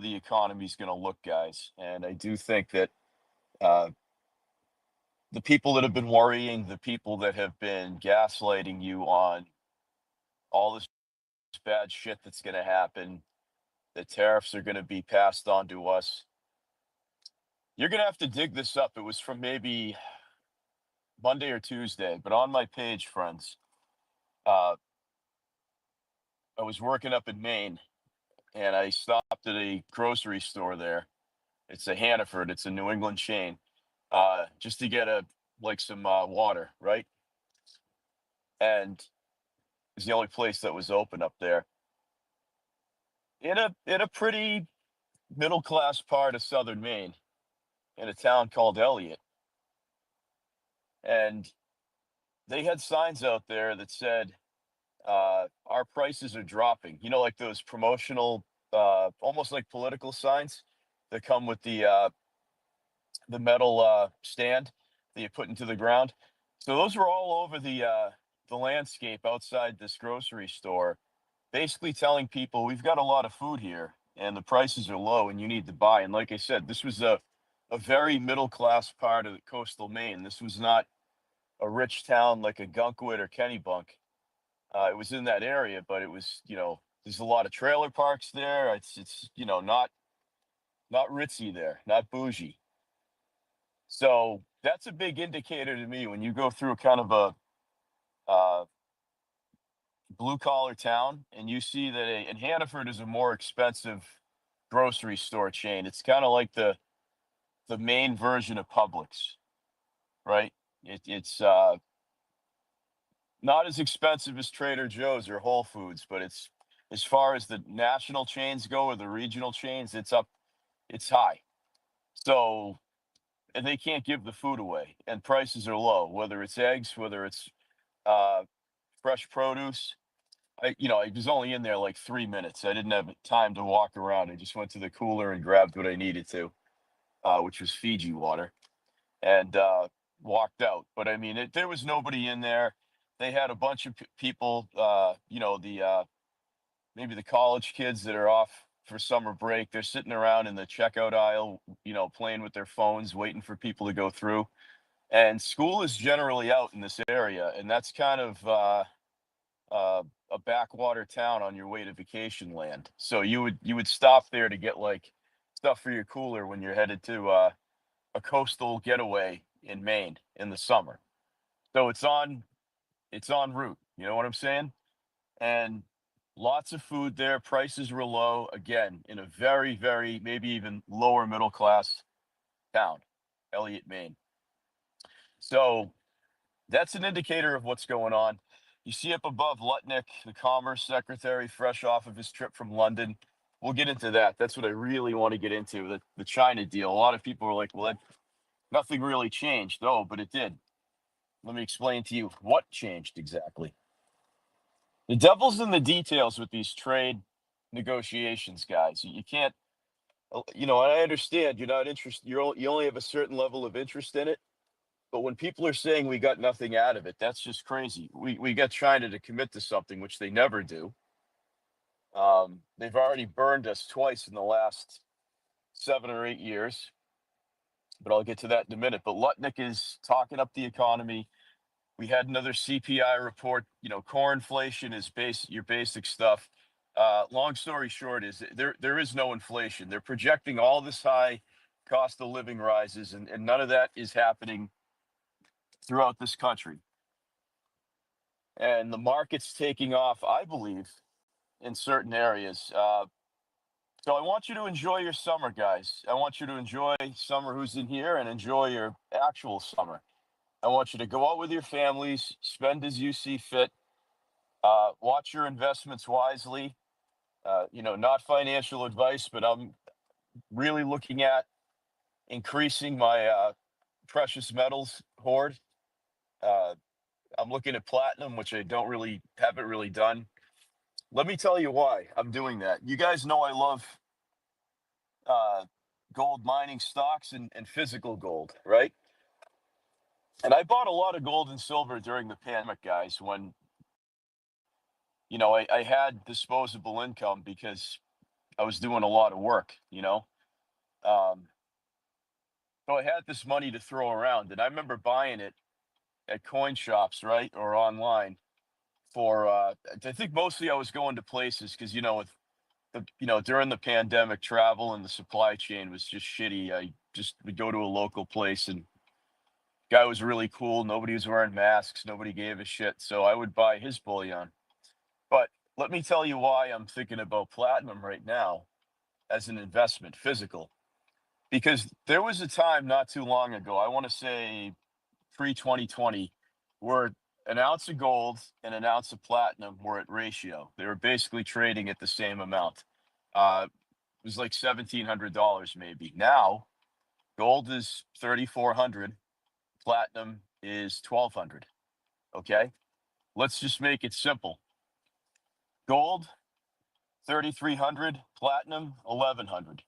the economy is going to look, guys. And I do think that uh, the people that have been worrying, the people that have been gaslighting you on all this bad shit that's going to happen, the tariffs are going to be passed on to us. You're going to have to dig this up. It was from maybe Monday or Tuesday, but on my page, friends, uh, I was working up in Maine and I stopped at a grocery store there. It's a Hannaford, it's a New England chain, just to get some water, right? And it's the only place that was open up there in a pretty middle class part of southern Maine, in a town called Elliott. And they had signs out there that said, "Our prices are dropping." You know, like those promotional, almost like political signs that come with the metal stand that you put into the ground. So those were all over the landscape outside this grocery store, basically telling people we've got a lot of food here and the prices are low and you need to buy. And like I said, this was a very middle class part of coastal Maine. This was not a rich town like a Gunkwood or Kennybunk. It was in that area, but it was, there's a lot of trailer parks there. It's not ritzy there, not bougie. So that's a big indicator to me when you go through kind of a blue collar town and you see that and Hannaford is a more expensive grocery store chain. It's kind of like the main version of Publix, right? It's not as expensive as Trader Joe's or Whole Foods, but it's as far as the national chains go or the regional chains, it's high. So and they can't give the food away, and prices are low. Whether it's eggs, whether it's uh, fresh produce. I was only in there like 3 minutes. I didn't have time to walk around. I just went to the cooler and grabbed what I needed to, which was Fiji water, and walked out. But I mean, there was nobody in there. They had a bunch of people, the maybe the college kids that are off for summer break. They're sitting around in the checkout aisle, playing with their phones, waiting for people to go through. And school is generally out in this area, and that's kind of uh, a backwater town on your way to vacation land. So you would stop there to get like stuff for your cooler when you're headed to a coastal getaway in Maine in the summer. So it's on route. You know what I'm saying? And lots of food there. Prices were low. Again, in a very, very maybe even lower middle class town, Elliott, Maine. So that's an indicator of what's going on. You see up above Lutnick, the Commerce Secretary, fresh off of his trip from London. We'll get into that. That's what I really want to get into, the China deal. A lot of people are like, well, nothing really changed. Oh, but it did. Let me explain to you what changed exactly. The devil's in the details with these trade negotiations, guys. You can't, and I understand you're not interested. You only have a certain level of interest in it. But when people are saying we got nothing out of it, that's just crazy. We got China to commit to something, which they never do. They've already burned us twice in the last 7 or 8 years, but I'll get to that in a minute. But Lutnick is talking up the economy. We had another CPI report. Core inflation is your basic stuff. Long story short is there is no inflation. They're projecting all this high cost of living rises, and none of that is happening throughout this country. And the market's taking off, I believe, in certain areas. So I want you to enjoy your summer, guys. I want you to enjoy summer who's in here and enjoy your actual summer. I want you to go out with your families, spend as you see fit, watch your investments wisely. Not financial advice, but I'm really looking at increasing my precious metals hoard. Uh, I'm looking at platinum, which I haven't really done. Let me tell you why I'm doing that. You guys know I love uh, gold mining stocks and physical gold, right? And I bought a lot of gold and silver during the pandemic, guys, when, I had disposable income because I was doing a lot of work, you know. Um, so I had this money to throw around, and I remember buying it at coin shops, right, or online for. I think mostly I was going to places because with during the pandemic, travel and the supply chain was just shitty. I just would go to a local place and guy was really cool. Nobody was wearing masks. Nobody gave a shit. So I would buy his bullion. But let me tell you why I'm thinking about platinum right now as an investment, physical. Because there was a time not too long ago, I want to say pre 2020, where an ounce of gold and an ounce of platinum were at ratio. They were basically trading at the same amount. It was like $1,700 maybe. Now, gold is 3,400, platinum is 1,200. Okay. Let's just make it simple. Gold, 3,300, platinum, 1,100.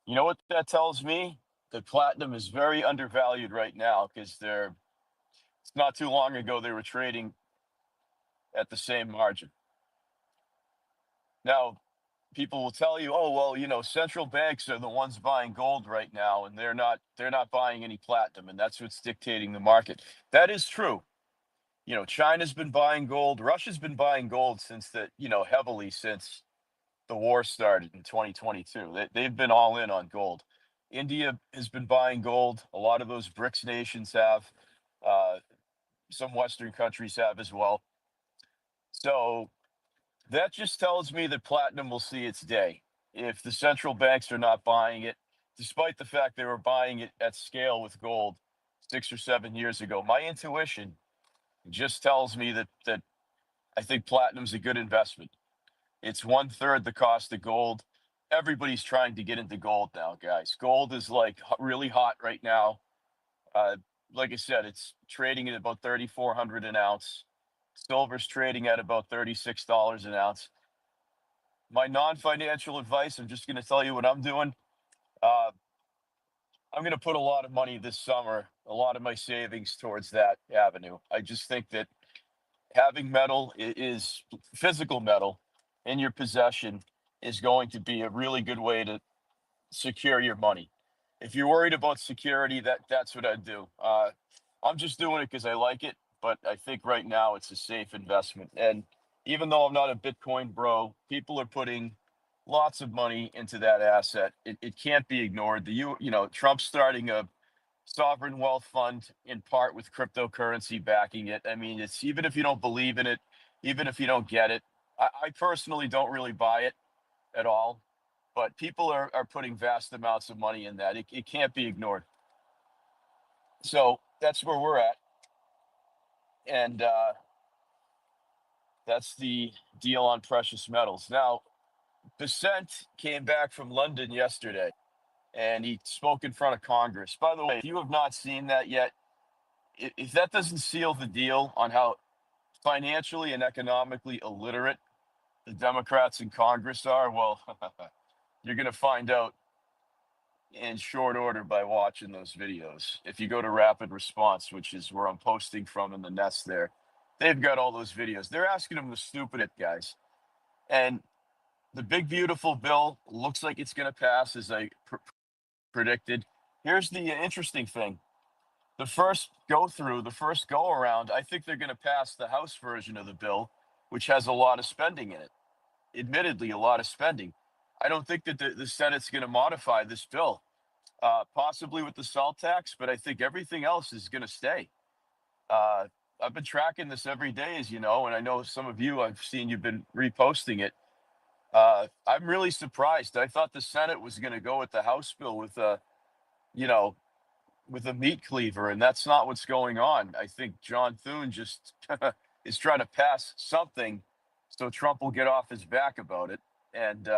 You know what that tells me? That platinum is very undervalued right now because it's not too long ago they were trading at the same margin. Now, people will tell you, "Oh, well, central banks are the ones buying gold right now and they're not buying any platinum and that's what's dictating the market." That is true. China's been buying gold, Russia's been buying gold heavily since the war started in 2022. They've been all in on gold. India has been buying gold. A lot of those BRICS nations have. Uh, some Western countries have as well. So that just tells me that platinum will see its day. If the central banks are not buying it, despite the fact they were buying it at scale with gold 6 or 7 years ago, my intuition just tells me that I think platinum's a good investment. It's one third the cost of gold. Everybody's trying to get into gold now, guys. Gold is like really hot right now. Uh, like I said, it's trading at about 3,400 an ounce. Silver's trading at about $36 an ounce. My non-financial advice, I'm just going to tell you what I'm doing. Uh, I'm going to put a lot of money this summer, a lot of my savings towards that avenue. I just think that having metal is physical metal in your possession is going to be a really good way to secure your money. If you're worried about security, that's what I'd do. I'm just doing it because I like it, but I think right now it's a safe investment. And even though I'm not a Bitcoin bro, people are putting lots of money into that asset. It can't be ignored. Trump's starting a sovereign wealth fund in part with cryptocurrency backing it. I mean, it's even if you don't believe in it, even if you don't get it, I personally don't really buy it at all. But people are putting vast amounts of money in that. It can't be ignored. So that's where we're at. And that's the deal on precious metals. Now, Besant came back from London yesterday and he spoke in front of Congress. By the way, if you have not seen that yet, if that doesn't seal the deal on how financially and economically illiterate the Democrats in Congress are, well, you're going to find out in short order by watching those videos. If you go to Rapid Response, which is where I'm posting from in the nest there, they've got all those videos. They're asking them the stupid guys. And the big, beautiful bill looks like it's going to pass as I predicted. Here's the interesting thing. The first go through, the first go around, I think they're going to pass the House version of the bill, which has a lot of spending in it. Admittedly, a lot of spending. I don't think that the Senate's going to modify this bill, possibly with the salt tax, but I think everything else is going to stay. Uh, I've been tracking this every day, as you know, and I know some of you, I've seen you've been reposting it. I'm really surprised. I thought the Senate was going to go with the House bill you know, with a meat cleaver, and that's not what's going on. I think John Thune just is trying to pass something so Trump will get off his back about it, and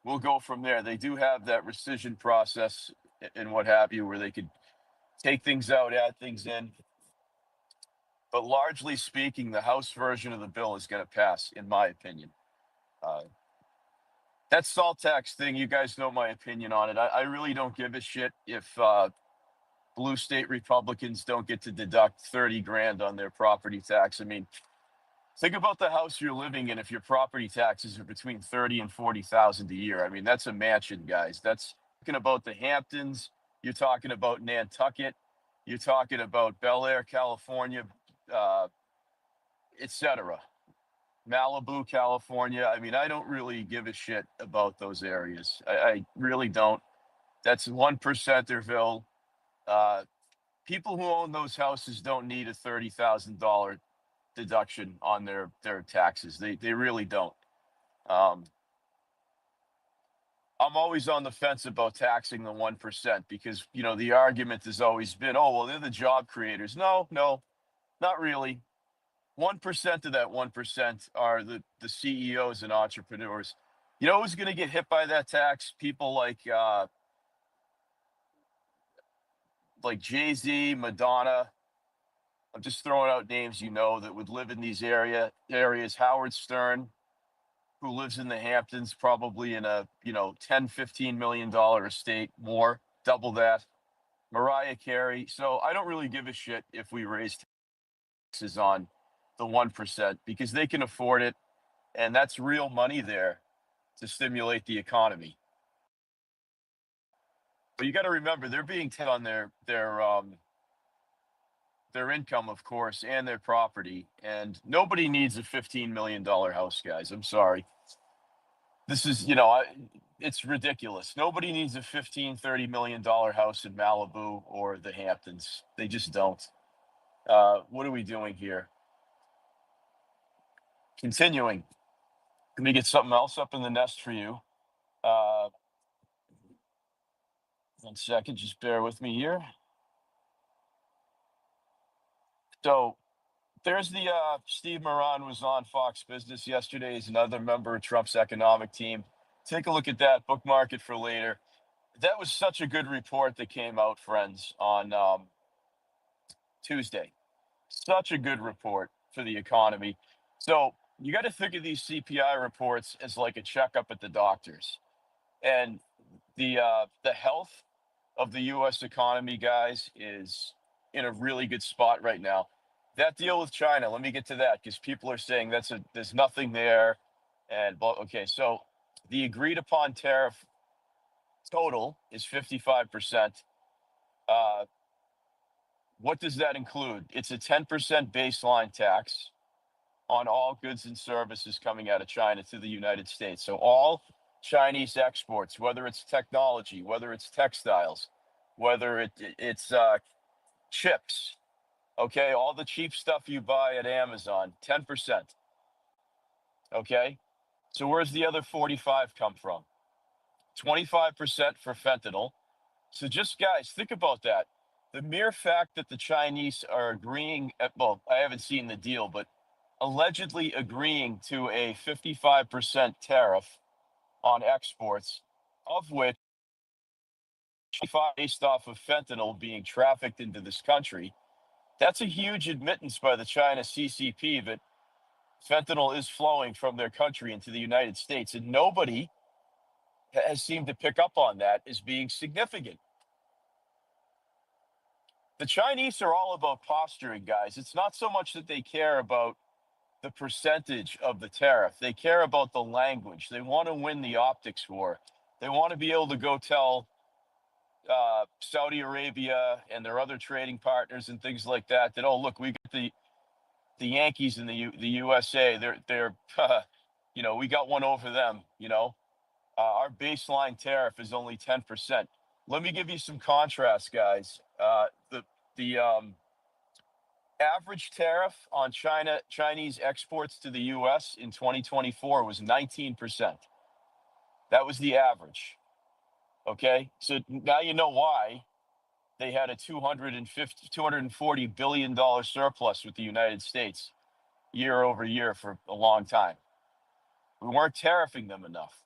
we'll go from there. They do have that rescission process and what have you, where they could take things out, add things in. But largely speaking, the House version of the bill is going to pass, in my opinion. Uh, that salt tax thing, you guys know my opinion on it. I really don't give a shit if blue state Republicans don't get to deduct 30 grand on their property tax. I mean, Think about the house you're living in if your property taxes are between 30 and 40,000 a year. I mean, that's a mansion, guys. That's talking about the Hamptons, you're talking about Nantucket, you're talking about Bel Air, California, uh, etc. Malibu, California. I mean, I don't really give a shit about those areas. I really don't. That's 1%erville. Uh, People who own those houses don't need a $30,000 deduction on their taxes. They really don't. Um, I'm always on the fence about taxing the 1% because the argument has always been, oh well, they're the job creators. No, no, not really. 1% of that 1% are the CEOs and entrepreneurs. You know who's going to get hit by that tax? People like Jay Z, Madonna. I'm just throwing out names that would live in these areas. Howard Stern, who lives in the Hamptons, probably in a 10-15 million dollar estate, more, double that. Mariah Carey. So I don't really give a shit if we raise taxes on the 1% because they can afford it, and that's real money there to stimulate the economy. But you got to remember they're being taxed on their income, of course, and their property. And nobody needs a $15 million house, guys. I'm sorry. This is, it's ridiculous. Nobody needs a 15-30 million dollar house in Malibu or the Hamptons. They just don't. What are we doing here? Continuing. Let me get something else up in the nest for you. Uh, 1 second, just bear with me here. So there's the Steve Moran was on Fox Business yesterday. He's another member of Trump's economic team. Take a look at that, bookmark it for later. That was such a good report that came out, friends, on Tuesday. Such a good report for the economy. So you got to think of these CPI reports as like a checkup at the doctors, and the health of the U.S. economy, guys, is in a really good spot right now. That deal with China, let me get to that because people are saying there's nothing there, and okay, so the agreed upon tariff total is 55%. Uh, what does that include? It's a 10% baseline tax on all goods and services coming out of China to the United States. So all Chinese exports, whether it's technology, whether it's textiles, whether it's chips, okay, all the cheap stuff you buy at Amazon, 10%. Okay, so where's the other 45 come from? 25% for fentanyl. So just guys, think about that. The mere fact that the Chinese are agreeing, well, I haven't seen the deal, but allegedly agreeing to a 55% tariff on exports, of which 25 based off of fentanyl being trafficked into this country. That's a huge admittance by the China CCP that fentanyl is flowing from their country into the United States. And nobody has seemed to pick up on that as being significant. The Chinese are all about posturing, guys. It's not so much that they care about the percentage of the tariff. They care about the language. They want to win the optics war. They want to be able to go tell Saudi Arabia and their other trading partners and things like that oh look, we got the Yankees in the USA. They're we got one over them. Our baseline tariff is only 10%. Let me give you some contrast, guys. The average tariff on Chinese exports to the U.S. in 2024 was 19%. That was the average. Okay, so now you know why they had a $240 billion surplus with the United States year over year for a long time. We weren't tariffing them enough.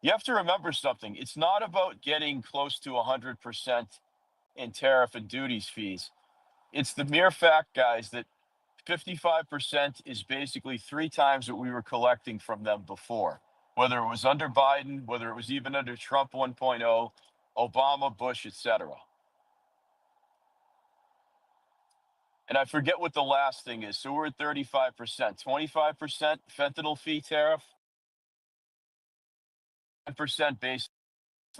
You have to remember something. It's not about getting close to 100% in tariff and duties fees. It's the mere fact, guys, that 55% is basically 3 times what we were collecting from them before, whether it was under Biden, whether it was even under Trump 1.0, Obama, Bush, etc. And I forget what the last thing is. So we're at 35%, 25% fentanyl fee tariff, 10% base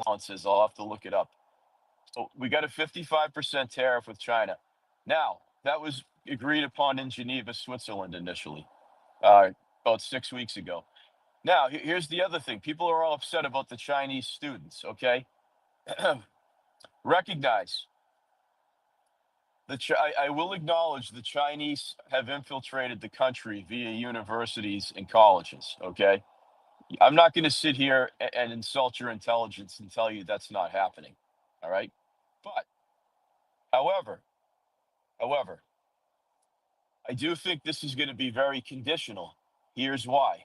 allowances. I'll have to look it up. So we got a 55% tariff with China. Now, that was agreed upon in Geneva, Switzerland initially, about 6 weeks ago. Now, here's the other thing. People are all upset about the Chinese students, okay? Recognize I will acknowledge the Chinese have infiltrated the country via universities and colleges, okay? I'm not going to sit here and insult your intelligence and tell you that's not happening, all right? But, however, however, I do think this is going to be very conditional. Here's why.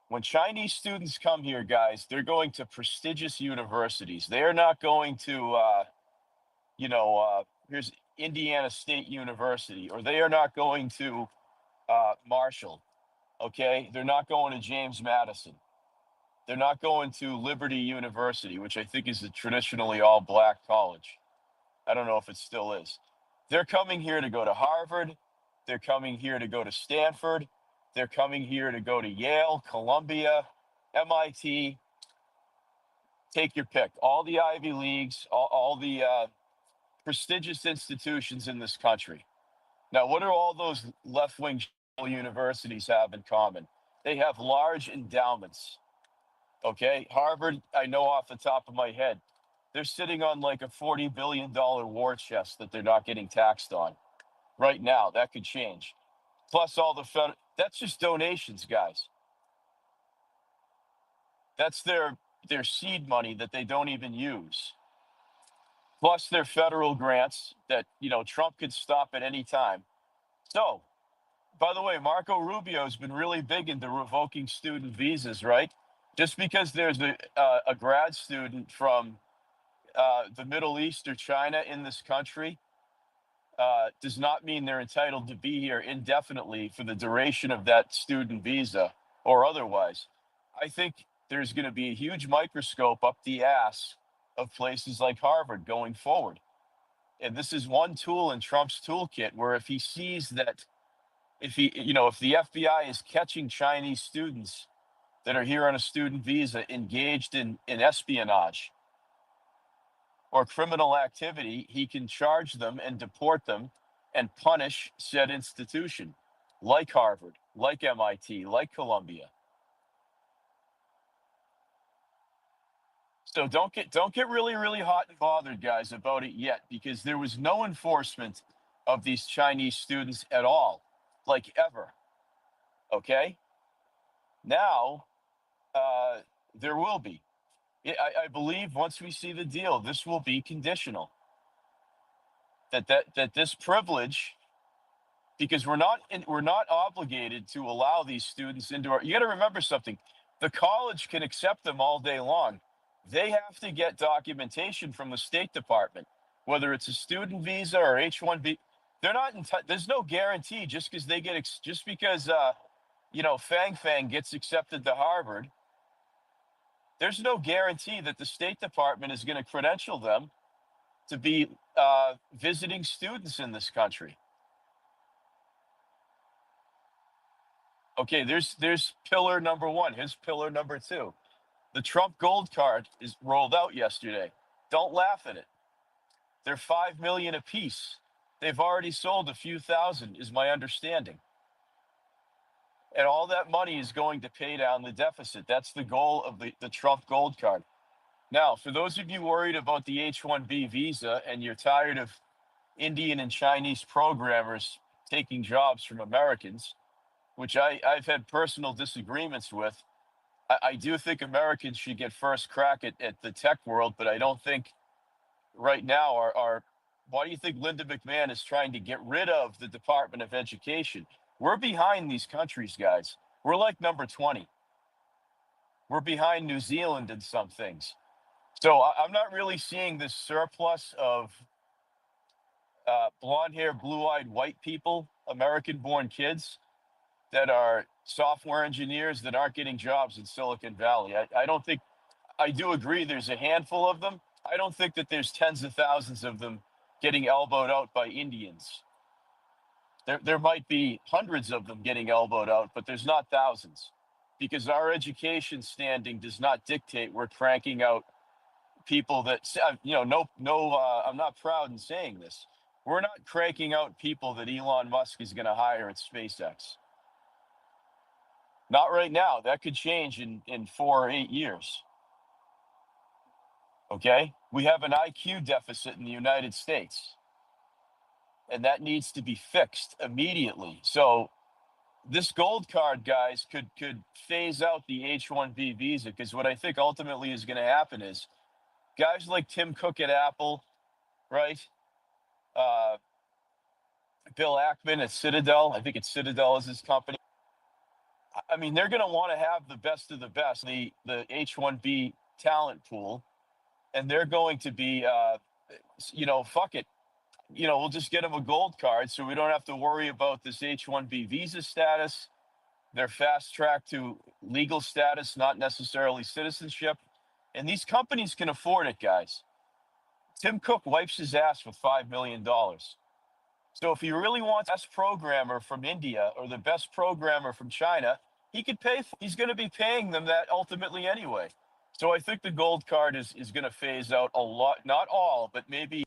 When Chinese students come here, guys, they're going to prestigious universities. They are not going to, here's Indiana State University, or they are not going to Marshall. Okay, they're not going to James Madison. They're not going to Liberty University, which I think is a traditionally all black college. I don't know if it still is. They're coming here to go to Harvard. They're coming here to go to Stanford. They're coming here to go to Yale, Columbia, MIT. Take your pick. All the Ivy Leagues, all the prestigious institutions in this country. Now, what do all those left wing universities have in common? They have large endowments. Okay. Harvard, I know off the top of my head, they're sitting on like a $40 billion war chest that they're not getting taxed on right now. That could change. Plus all the that's just donations, guys. That's their seed money that they don't even use. Plus their federal grants that, Trump could stop at any time. So, by the way, Marco Rubio has been really big into revoking student visas, right? Just because there's a grad student from the Middle East or China in this country does not mean they're entitled to be here indefinitely for the duration of that student visa or otherwise. I think there's going to be a huge microscope up the ass of places like Harvard going forward. And this is one tool in Trump's toolkit where if he sees that if the FBI is catching Chinese students that are here on a student visa engaged in espionage or criminal activity, he can charge them and deport them and punish said institution, like Harvard, like MIT, like Columbia. So don't get really, really hot and bothered, guys, about it yet, because there was no enforcement of these Chinese students at all, like ever. Okay. Now, there will be. I believe once we see the deal, this will be conditional. That this privilege, because we're not obligated to allow these students into our. You got to remember something. The college can accept them all day long. They have to get documentation from the State Department, whether it's a student visa or H-1B. They're not there's no guarantee just because just because Fang Fang gets accepted to Harvard. There's no guarantee that the State Department is going to credential them to be visiting students in this country. Okay, there's pillar number one. Here's pillar number two. The Trump Gold Card is rolled out yesterday. Don't laugh at it. They're 5 million apiece. They've already sold a few thousand, is my understanding. And all that money is going to pay down the deficit. That's the goal of the Trump Gold Card. Now, for those of you worried about the H-1B visa and you're tired of Indian and Chinese programmers taking jobs from Americans, which I've had personal disagreements with, I do think Americans should get first crack at the tech world, but I don't think right now why do you think Linda McMahon is trying to get rid of the Department of Education? We're behind these countries, guys. We're like number 20. We're behind New Zealand in some things. So I'm not really seeing this surplus of blonde hair, blue eyed white people, American born kids that are software engineers that aren't getting jobs in Silicon Valley. I don't think, I do agree there's a handful of them. I don't think that there's tens of thousands of them getting elbowed out by Indians. There might be hundreds of them getting elbowed out, but there's not thousands, because our education standing does not dictate we're cranking out people that, I'm not proud in saying this. We're not cranking out people that Elon Musk is going to hire at SpaceX. Not right now. That could change in 4 or 8 years. Okay. We have an IQ deficit in the United States, and that needs to be fixed immediately. So this gold card, guys, could phase out the H-1B visa, because what I think ultimately is going to happen is guys like Tim Cook at Apple, right? Uh, Bill Ackman at Citadel. I think it's Citadel is his company. I mean, they're going to want to have the best of the best, the H-1B talent pool, and they're going to be, fuck it. We'll just get them a gold card so we don't have to worry about this H-1B visa status. They're fast tracked to legal status, not necessarily citizenship. And these companies can afford it, guys. Tim Cook wipes his ass with $5 million. So if he really wants the best programmer from India or the best programmer from China, he could pay. He's going to be paying them that ultimately anyway. So I think the gold card is going to phase out a lot, not all, but maybe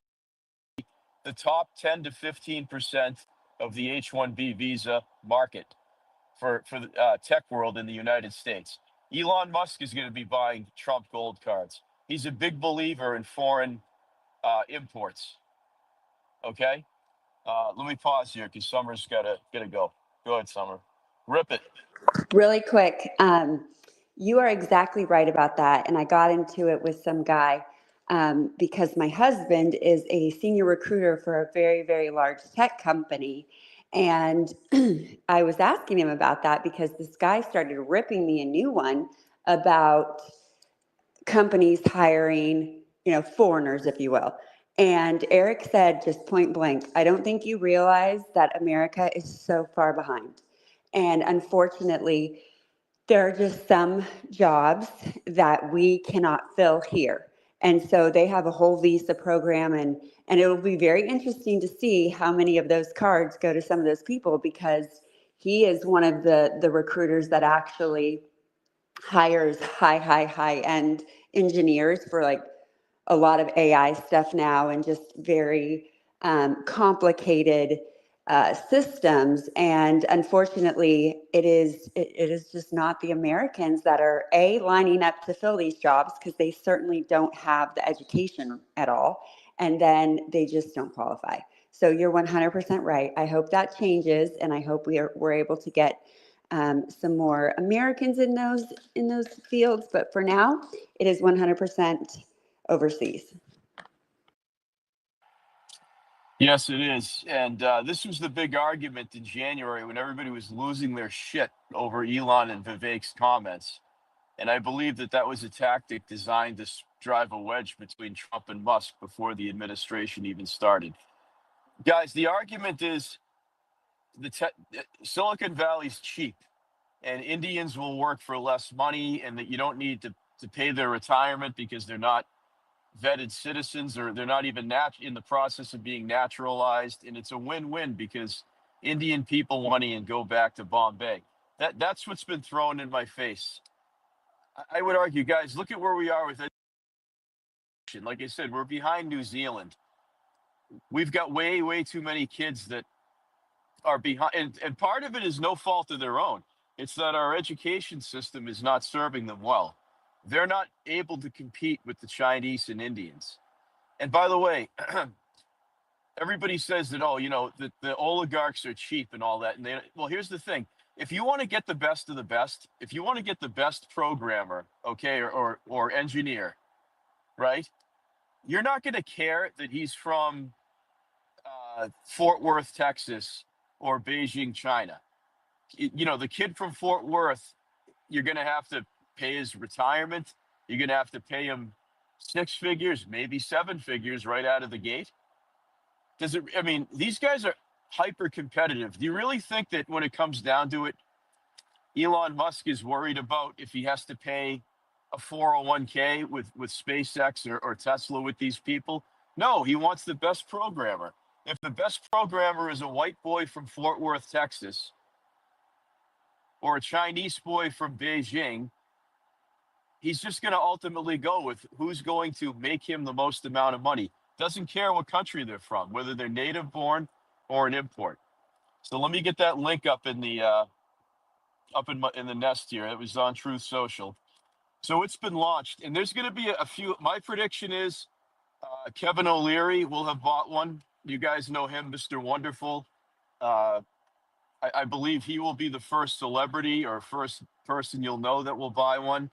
the top 10 to 15% of the H-1B visa market for the tech world in the United States. Elon Musk is going to be buying Trump gold cards. He's a big believer in foreign imports. Okay. Let me pause here because Summer's gotta go. Go ahead, Summer. Rip it. Really quick, you are exactly right about that. And I got into it with some guy because my husband is a senior recruiter for a very, very large tech company. And I was asking him about that because this guy started ripping me a new one about companies hiring, foreigners, if you will. And Eric said, just point blank, I don't think you realize that America is so far behind. And unfortunately, there are just some jobs that we cannot fill here. And so they have a whole visa program, and it will be very interesting to see how many of those cards go to some of those people, because he is one of the recruiters that actually hires high end engineers for like a lot of AI stuff now, and just very complicated systems. And unfortunately, it is just not the Americans that are lining up to fill these jobs, because they certainly don't have the education at all, and then they just don't qualify. So you're 100% right. I hope that changes, and I hope we're able to get some more Americans in those fields. But for now, it is 100% overseas. Yes, it is. And this was the big argument in January when everybody was losing their shit over Elon and Vivek's comments. And I believe that was a tactic designed to drive a wedge between Trump and Musk before the administration even started. Guys, the argument is Silicon Valley's cheap, and Indians will work for less money, and that you don't need to pay their retirement because they're not vetted citizens, or they're not even in the process of being naturalized. And it's a win-win because Indian people want money and go back to Bombay. That's what's been thrown in my face. I would argue, guys, look at where we are with education. Like I said, we're behind New Zealand. We've got way too many kids that are behind, and part of it is no fault of their own. It's that our education system is not serving them well. They're not able to compete with the Chinese and Indians. And by the way, everybody says that, that the oligarchs are cheap and all that. And well, here's the thing. If you want to get the best of the best, if you want to get the best programmer, okay, or engineer, right? You're not going to care that he's from Fort Worth, Texas, or Beijing, China. The kid from Fort Worth, you're going to have to pay his retirement. You're going to have to pay him 6 figures, maybe 7 figures right out of the gate. These guys are hyper competitive. Do you really think that when it comes down to it, Elon Musk is worried about if he has to pay a 401k with SpaceX or Tesla with these people? No, he wants the best programmer. If the best programmer is a white boy from Fort Worth, Texas, or a Chinese boy from Beijing, he's just going to ultimately go with who's going to make him the most amount of money. Doesn't care what country they're from, whether they're native born or an import. So let me get that link up in the in the nest here. It was on Truth Social. So it's been launched, and there's going to be a few. My prediction is Kevin O'Leary will have bought one. You guys know him, Mr. Wonderful. Uh, I believe he will be the first celebrity or first person you'll know that will buy one.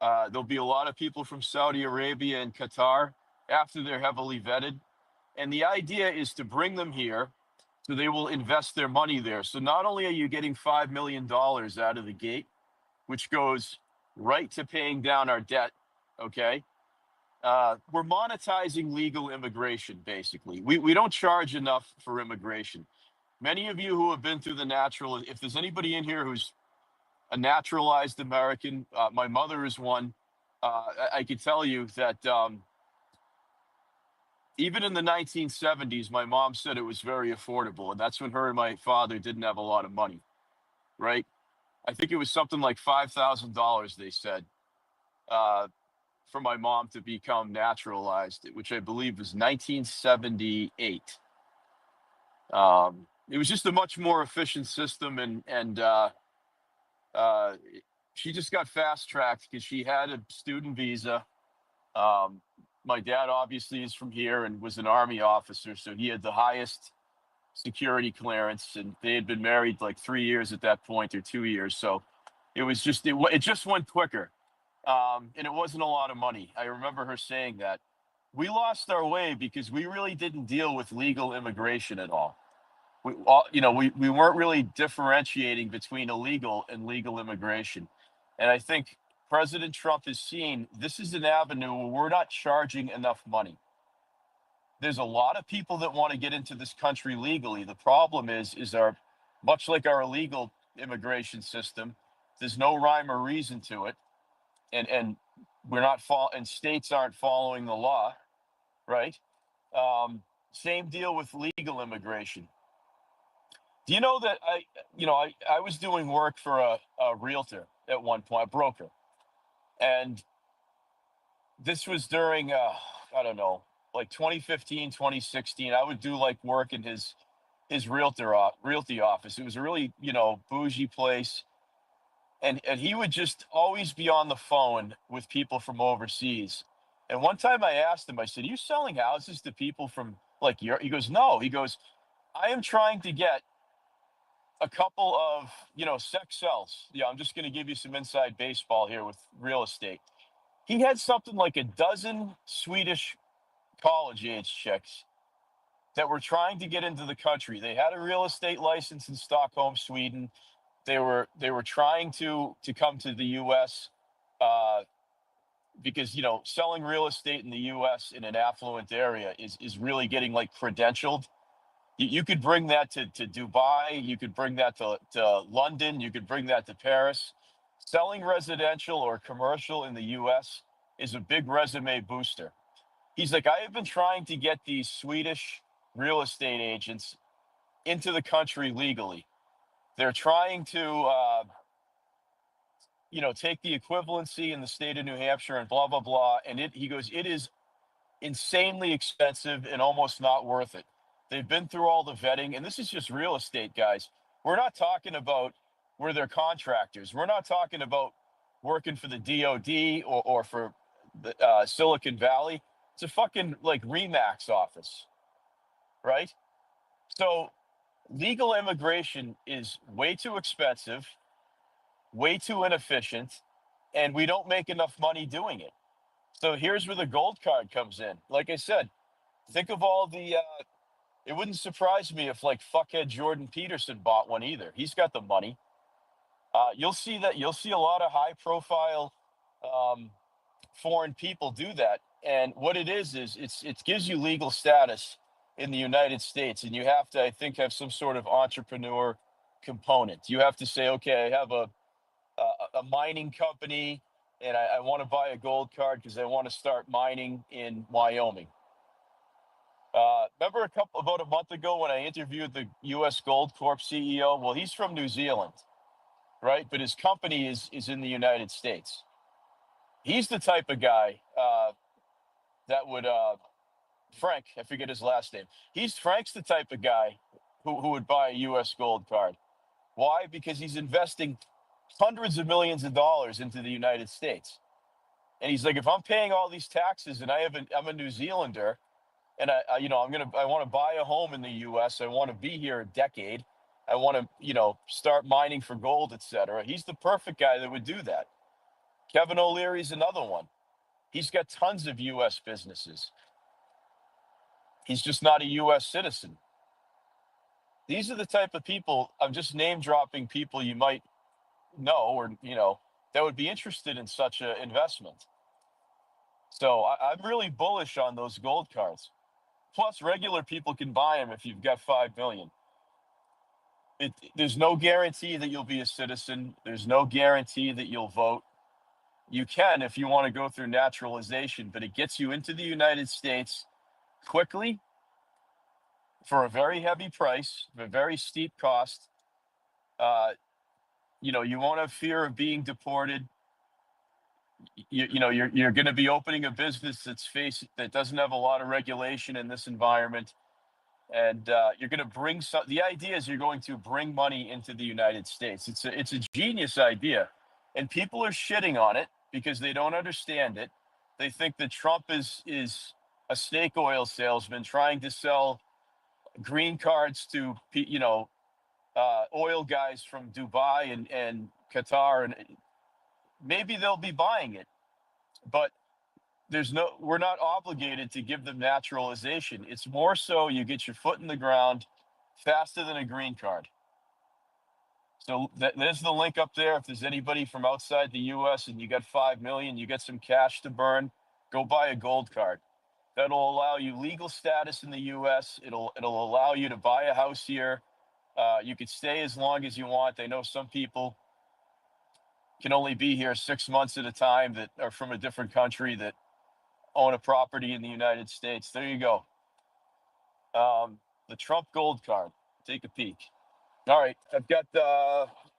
There'll be a lot of people from Saudi Arabia and Qatar after they're heavily vetted. And the idea is to bring them here so they will invest their money there. So not only are you getting $5 million out of the gate, which goes right to paying down our debt, okay? We're monetizing legal immigration, basically. We don't charge enough for immigration. Many of you who have been through the natural, if there's anybody in here who's a naturalized American, my mother is one. I could tell you that even in the 1970s, my mom said it was very affordable. And that's when her and my father didn't have a lot of money, right? I think it was something like $5,000, they said, for my mom to become naturalized, which I believe was 1978. It was just a much more efficient system, and uh, she just got fast tracked because she had a student visa. Um, my dad obviously is from here and was an army officer, so he had the highest security clearance, and they had been married like 3 years at that point, or 2 years. So it was just it just went quicker, and it wasn't a lot of money. I remember her saying that we lost our way because we really didn't deal with legal immigration at all. We all, we weren't really differentiating between illegal and legal immigration. And I think President Trump has seen this is an avenue where we're not charging enough money. There's a lot of people that want to get into this country legally. The problem is our, much like our illegal immigration system, there's no rhyme or reason to it. And we're not and states aren't following the law, right? Same deal with legal immigration. Do you know that I was doing work for a realtor at one point, a broker, and this was during I don't know, like 2015, 2016. I would do like work in his realty office. It was a really bougie place, and he would just always be on the phone with people from overseas. And one time I asked him, I said, "Are you selling houses to people from like Europe?" He goes, "No." He goes, "I am trying to get a couple of sex sells." Yeah, I'm just going to give you some inside baseball here with real estate. He had something like a dozen Swedish college age chicks that were trying to get into the country. They had a real estate license in Stockholm, Sweden. They were trying to come to the U.S. Uh, because selling real estate in the U.S. in an affluent area is really getting like credentialed. You could bring that to Dubai. You could bring that to London. You could bring that to Paris. Selling residential or commercial in the U.S. is a big resume booster. He's like, I have been trying to get these Swedish real estate agents into the country legally. They're trying to, take the equivalency in the state of New Hampshire and blah, blah, blah. And he goes, it is insanely expensive and almost not worth it. They've been through all the vetting, and this is just real estate, guys. We're not talking about where they're contractors. We're not talking about working for the DOD or for the Silicon Valley. It's a fucking like Remax office, right? So legal immigration is way too expensive, way too inefficient, and we don't make enough money doing it. So here's where the gold card comes in. Like I said, think of all the. It wouldn't surprise me if like fuckhead Jordan Peterson bought one either. He's got the money. You'll see that. You'll see a lot of high-profile um, foreign people do that. And what it is it gives you legal status in the United States, and you have to, I think, have some sort of entrepreneur component. You have to say, okay, I have a mining company, and I want to buy a gold card because I want to start mining in Wyoming. Remember about a month ago when I interviewed the U.S. Gold Corp CEO? Well, he's from New Zealand, right? But his company is in the United States. He's the type of guy that would Frank. I forget his last name. Frank's the type of guy who would buy a U.S. Gold card. Why? Because he's investing hundreds of millions of dollars into the United States. And he's like, if I'm paying all these taxes and I'm a New Zealander, and I want to buy a home in the U.S. I want to be here a decade. I want to, start mining for gold, etc. He's the perfect guy that would do that. Kevin O'Leary's another one. He's got tons of U.S. businesses. He's just not a U.S. citizen. These are the type of people, I'm just name dropping people you might know or, that would be interested in such an investment. So I'm really bullish on those gold cards. Plus, regular people can buy them if you've got 5 million. There's no guarantee that you'll be a citizen. There's no guarantee that you'll vote. You can if you want to go through naturalization, but it gets you into the United States quickly for a very heavy price, a very steep cost. You won't have fear of being deported. You're going to be opening a business that doesn't have a lot of regulation in this environment. And you're going to bring the idea is you're going to bring money into the United States. It's a genius idea, and people are shitting on it because they don't understand it. They think that Trump is a snake oil salesman trying to sell green cards to oil guys from Dubai and Qatar, and maybe they'll be buying it, but we're not obligated to give them naturalization. It's more so you get your foot in the ground faster than a green card. So there's the link up there. If there's anybody from outside the U.S. and you got 5 million, you got some cash to burn, go buy a gold card. That'll allow you legal status in the U.S. It'll allow you to buy a house here. You could stay as long as you want. I know some people can only be here 6 months at a time that are from a different country that own a property in the United States. There you go. The Trump gold card. Take a peek. All right, I've got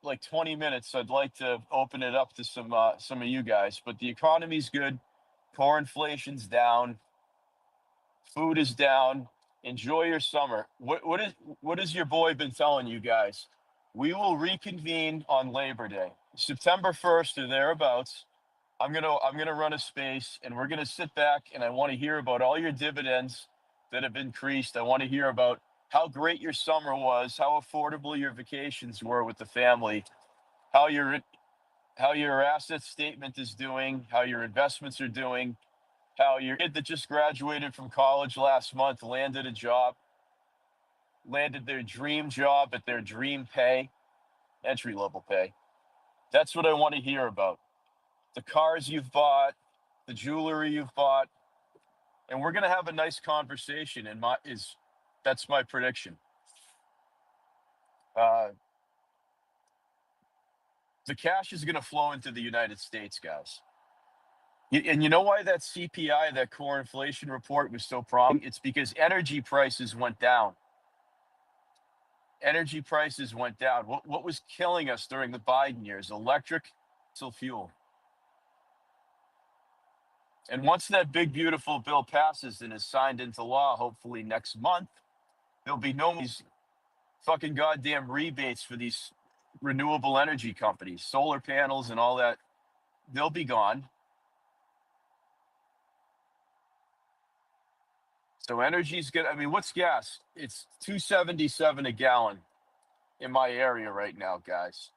like 20 minutes. I'd like to open it up to some of you guys, but the economy's good. Core inflation's down. Food is down. Enjoy your summer. What has your boy been telling you guys? We will reconvene on Labor Day, September 1st or thereabouts. I'm gonna run a space, and we're gonna sit back, and I want to hear about all your dividends that have increased. I want to hear about how great your summer was, how affordable your vacations were with the family, how your asset statement is doing, how your investments are doing, how your kid that just graduated from college last month landed their dream job at their dream pay, entry level pay. That's what I want to hear about. The cars you've bought, the jewelry you've bought, and we're going to have a nice conversation. And that's my prediction. The cash is going to flow into the United States, guys. And you know why that CPI, that core inflation report, was so promising? It's because energy prices went down. Energy prices went down. What was killing us during the Biden years? Electric, fossil fuel. And once that big, beautiful bill passes and is signed into law, hopefully next month, there'll be no these fucking goddamn rebates for these renewable energy companies, solar panels and all that. They'll be gone. So energy's good. I mean, what's gas? It's $2.77 a gallon in my area right now, guys.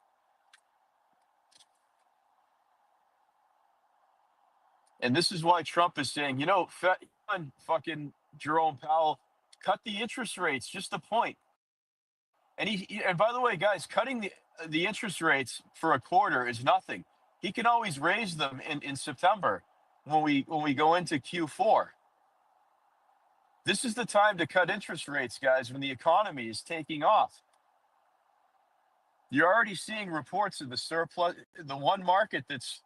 And this is why Trump is saying, fucking Jerome Powell, cut the interest rates, just a point. And by the way, guys, cutting the interest rates for a quarter is nothing. He can always raise them in September when we go into Q4. This is the time to cut interest rates, guys, when the economy is taking off. You're already seeing reports of the surplus. The one market that's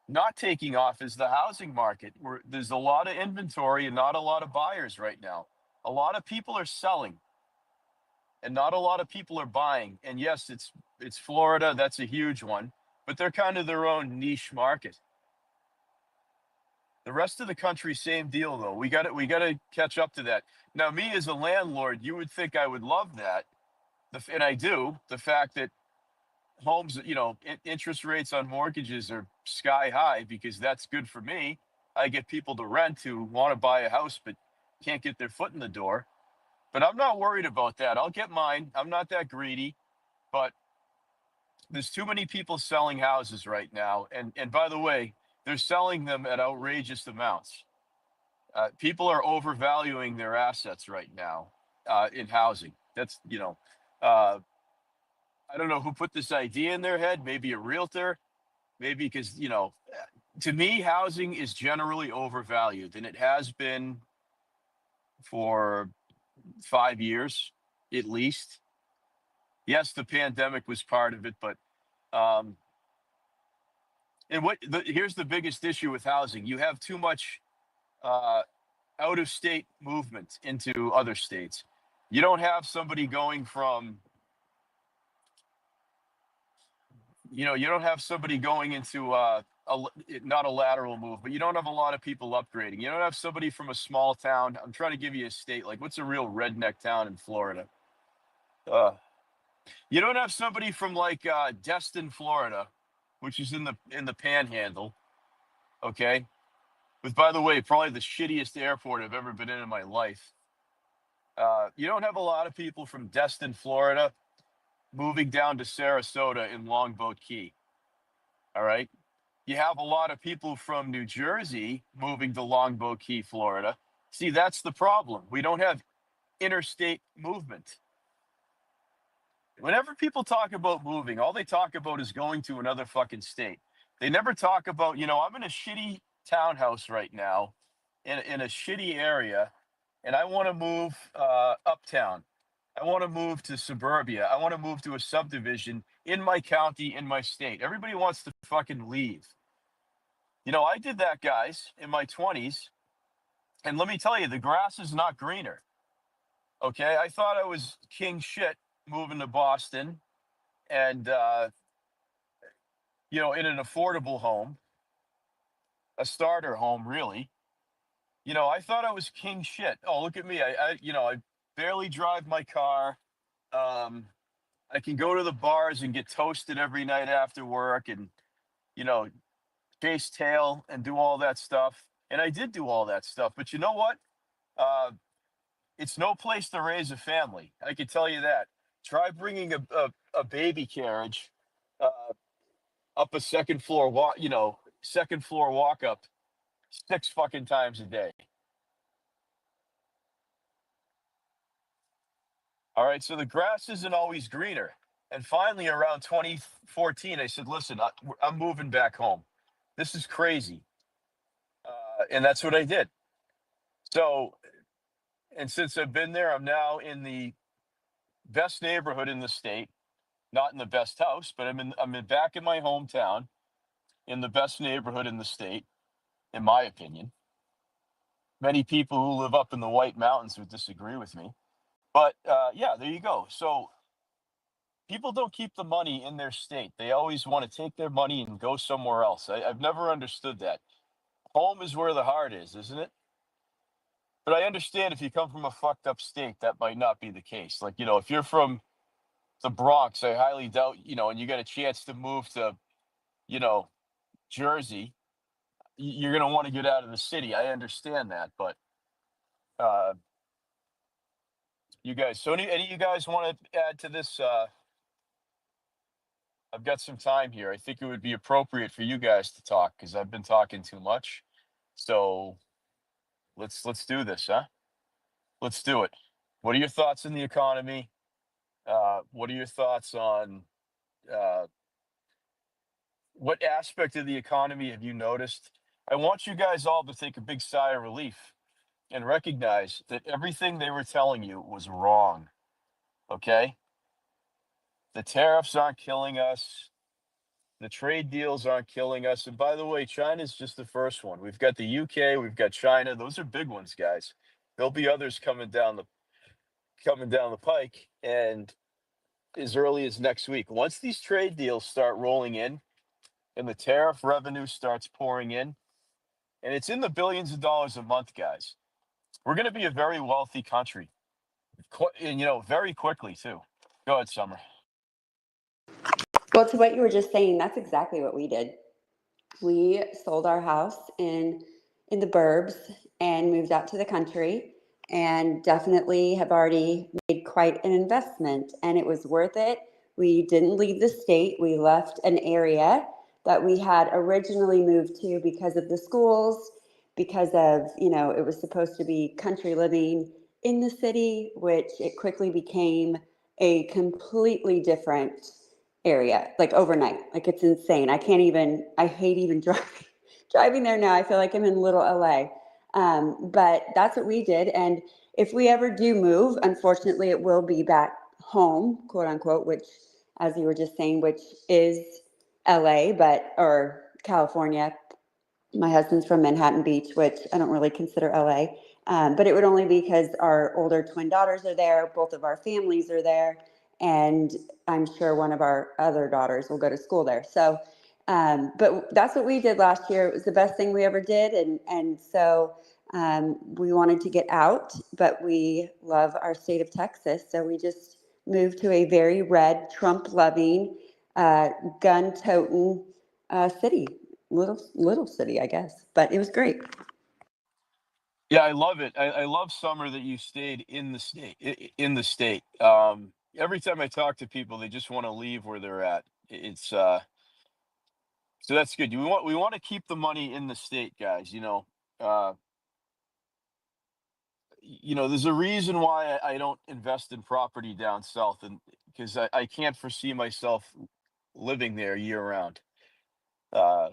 not taking off is the housing market, where there's a lot of inventory and not a lot of buyers right now. A lot of people are selling and not a lot of people are buying. And yes, it's Florida, that's a huge one, but they're kind of their own niche market. The rest of the country, same deal though. We got to catch up to that. Now, me as a landlord, you would think I would love that, and I do. The fact that homes, interest rates on mortgages are sky high because that's good for me. I get people to rent who want to buy a house but can't get their foot in the door. But I'm not worried about that. I'll get mine. I'm not that greedy. But there's too many people selling houses right now. And by the way, they're selling them at outrageous amounts. People are overvaluing their assets right now in housing. That's, uh, I don't know who put this idea in their head. Maybe a realtor, maybe because, to me, housing is generally overvalued and it has been for 5 years at least. Yes, the pandemic was part of it, but um, here's the biggest issue with housing: you have too much uh, out of state movement into other states. You don't have somebody going from, you don't have somebody going into not a lateral move, but you don't have a lot of people upgrading. You don't have somebody from a small town. I'm trying to give you a state, like what's a real redneck town in Florida? Uh, you don't have somebody from like Destin, Florida, which is in the Panhandle. Okay, with, by the way, probably the shittiest airport I've ever been in my life. You don't have a lot of people from Destin, Florida, moving down to Sarasota in Longboat Key. All right. You have a lot of people from New Jersey moving to Longboat Key, Florida. See, that's the problem. We don't have interstate movement. Whenever people talk about moving, all they talk about is going to another fucking state. They never talk about, I'm in a shitty townhouse right now in a shitty area, and I want to move uptown. I want to move to suburbia. I want to move to a subdivision in my county, in my state. Everybody wants to fucking leave. I did that, guys, in my 20s. And let me tell you, the grass is not greener. Okay. I thought I was king shit moving to Boston and, in an affordable home, a starter home, really. I thought I was king shit. Oh, look at me. I barely drive my car. Um, I can go to the bars and get toasted every night after work and, you know, chase tail and do all that stuff. And I did do all that stuff. But you know what? Uh, it's no place to raise a family. I can tell you that. Try bringing a baby carriage uh, up a second floor walk up 6 fucking times a day. All right. So the grass isn't always greener. And finally, around 2014, I said, listen, I'm moving back home. This is crazy. And that's what I did. So, and since I've been there, I'm now in the best neighborhood in the state, not in the best house, but back in my hometown in the best neighborhood in the state, in my opinion. Many people who live up in the White Mountains would disagree with me. But yeah, there you go. So people don't keep the money in their state. They always want to take their money and go somewhere else. I've never understood that. Home is where the heart is, isn't it? But I understand if you come from a fucked up state, that might not be the case. Like, if you're from the Bronx, I highly doubt, and you get a chance to move to, you know, Jersey, you're going to want to get out of the city. I understand that. But uh, you guys, so any of you guys want to add to this? I've got some time here. I think it would be appropriate for you guys to talk because I've been talking too much. So let's do this, huh? Let's do it. What are your thoughts on the economy? What are your thoughts on uh, what aspect of the economy have you noticed? I want you guys all to take a big sigh of relief and recognize that everything they were telling you was wrong. Okay? The tariffs aren't killing us. The trade deals aren't killing us. And by the way, China's just the first one. We've got the UK, we've got China. Those are big ones, guys. there'll be others coming down the pike, and as early as next week. Once these trade deals start rolling in and the tariff revenue starts pouring in, and it's in the billions of dollars a month, guys, we're going to be a very wealthy country, and very quickly too. Go ahead, Summer. Well, to what you were just saying, that's exactly what we did. We sold our house in the burbs and moved out to the country, and definitely have already made quite an investment, and it was worth it. We didn't leave the state. We left an area that we had originally moved to because of the schools, because of, it was supposed to be country living in the city, which it quickly became a completely different area, like overnight. Like, it's insane. I hate even driving there now. I feel like I'm in little LA. But that's what we did. And if we ever do move, unfortunately, it will be back home, quote unquote, which, as you were just saying, which is LA, or California. My husband's from Manhattan Beach, which I don't really consider LA. But it would only be because our older twin daughters are there. Both of our families are there. And I'm sure one of our other daughters will go to school there. So, but that's what we did last year. It was the best thing we ever did. And so we wanted to get out, but we love our state of Texas. So we just moved to a very red, Trump-loving, gun-toting city. Little city, I guess, but it was great. Yeah, I love it. I love, Summer, that you stayed in the state. In the state. Every time I talk to people, they just want to leave where they're at. It's so that's good. We want to keep the money in the state, guys. Uh, there's a reason why I don't invest in property down south, and because I can't foresee myself living there year round. Uh,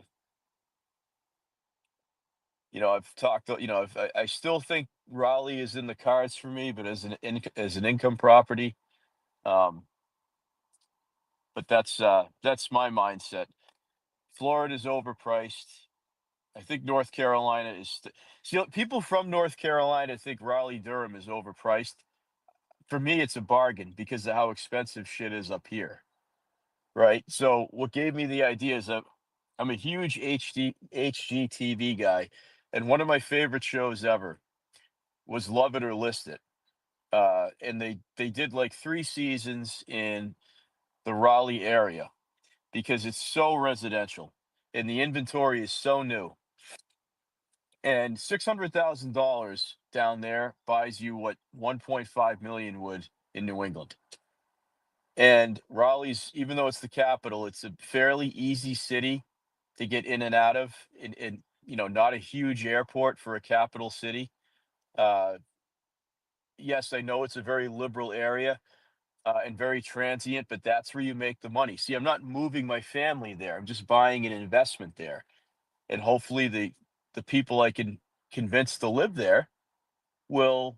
I've talked. I still think Raleigh is in the cards for me, but as an income property. Um, but that's my mindset. Florida's overpriced. I think North Carolina is. See, people from North Carolina think Raleigh Durham is overpriced. For me, it's a bargain because of how expensive shit is up here, right? So what gave me the idea is that I'm a huge HGTV guy, and one of my favorite shows ever was Love It or List It. And they did like 3 seasons in the Raleigh area because it's so residential and the inventory is so new. And $600,000 down there buys you what 1.5 million would in New England. And Raleigh's, even though it's the capital, it's a fairly easy city to get in and out of, and not a huge airport for a capital city. Uh, yes, I know it's a very liberal area, and very transient, but that's where you make the money. See, I'm not moving my family there. I'm just buying an investment there, and hopefully the people I can convince to live there will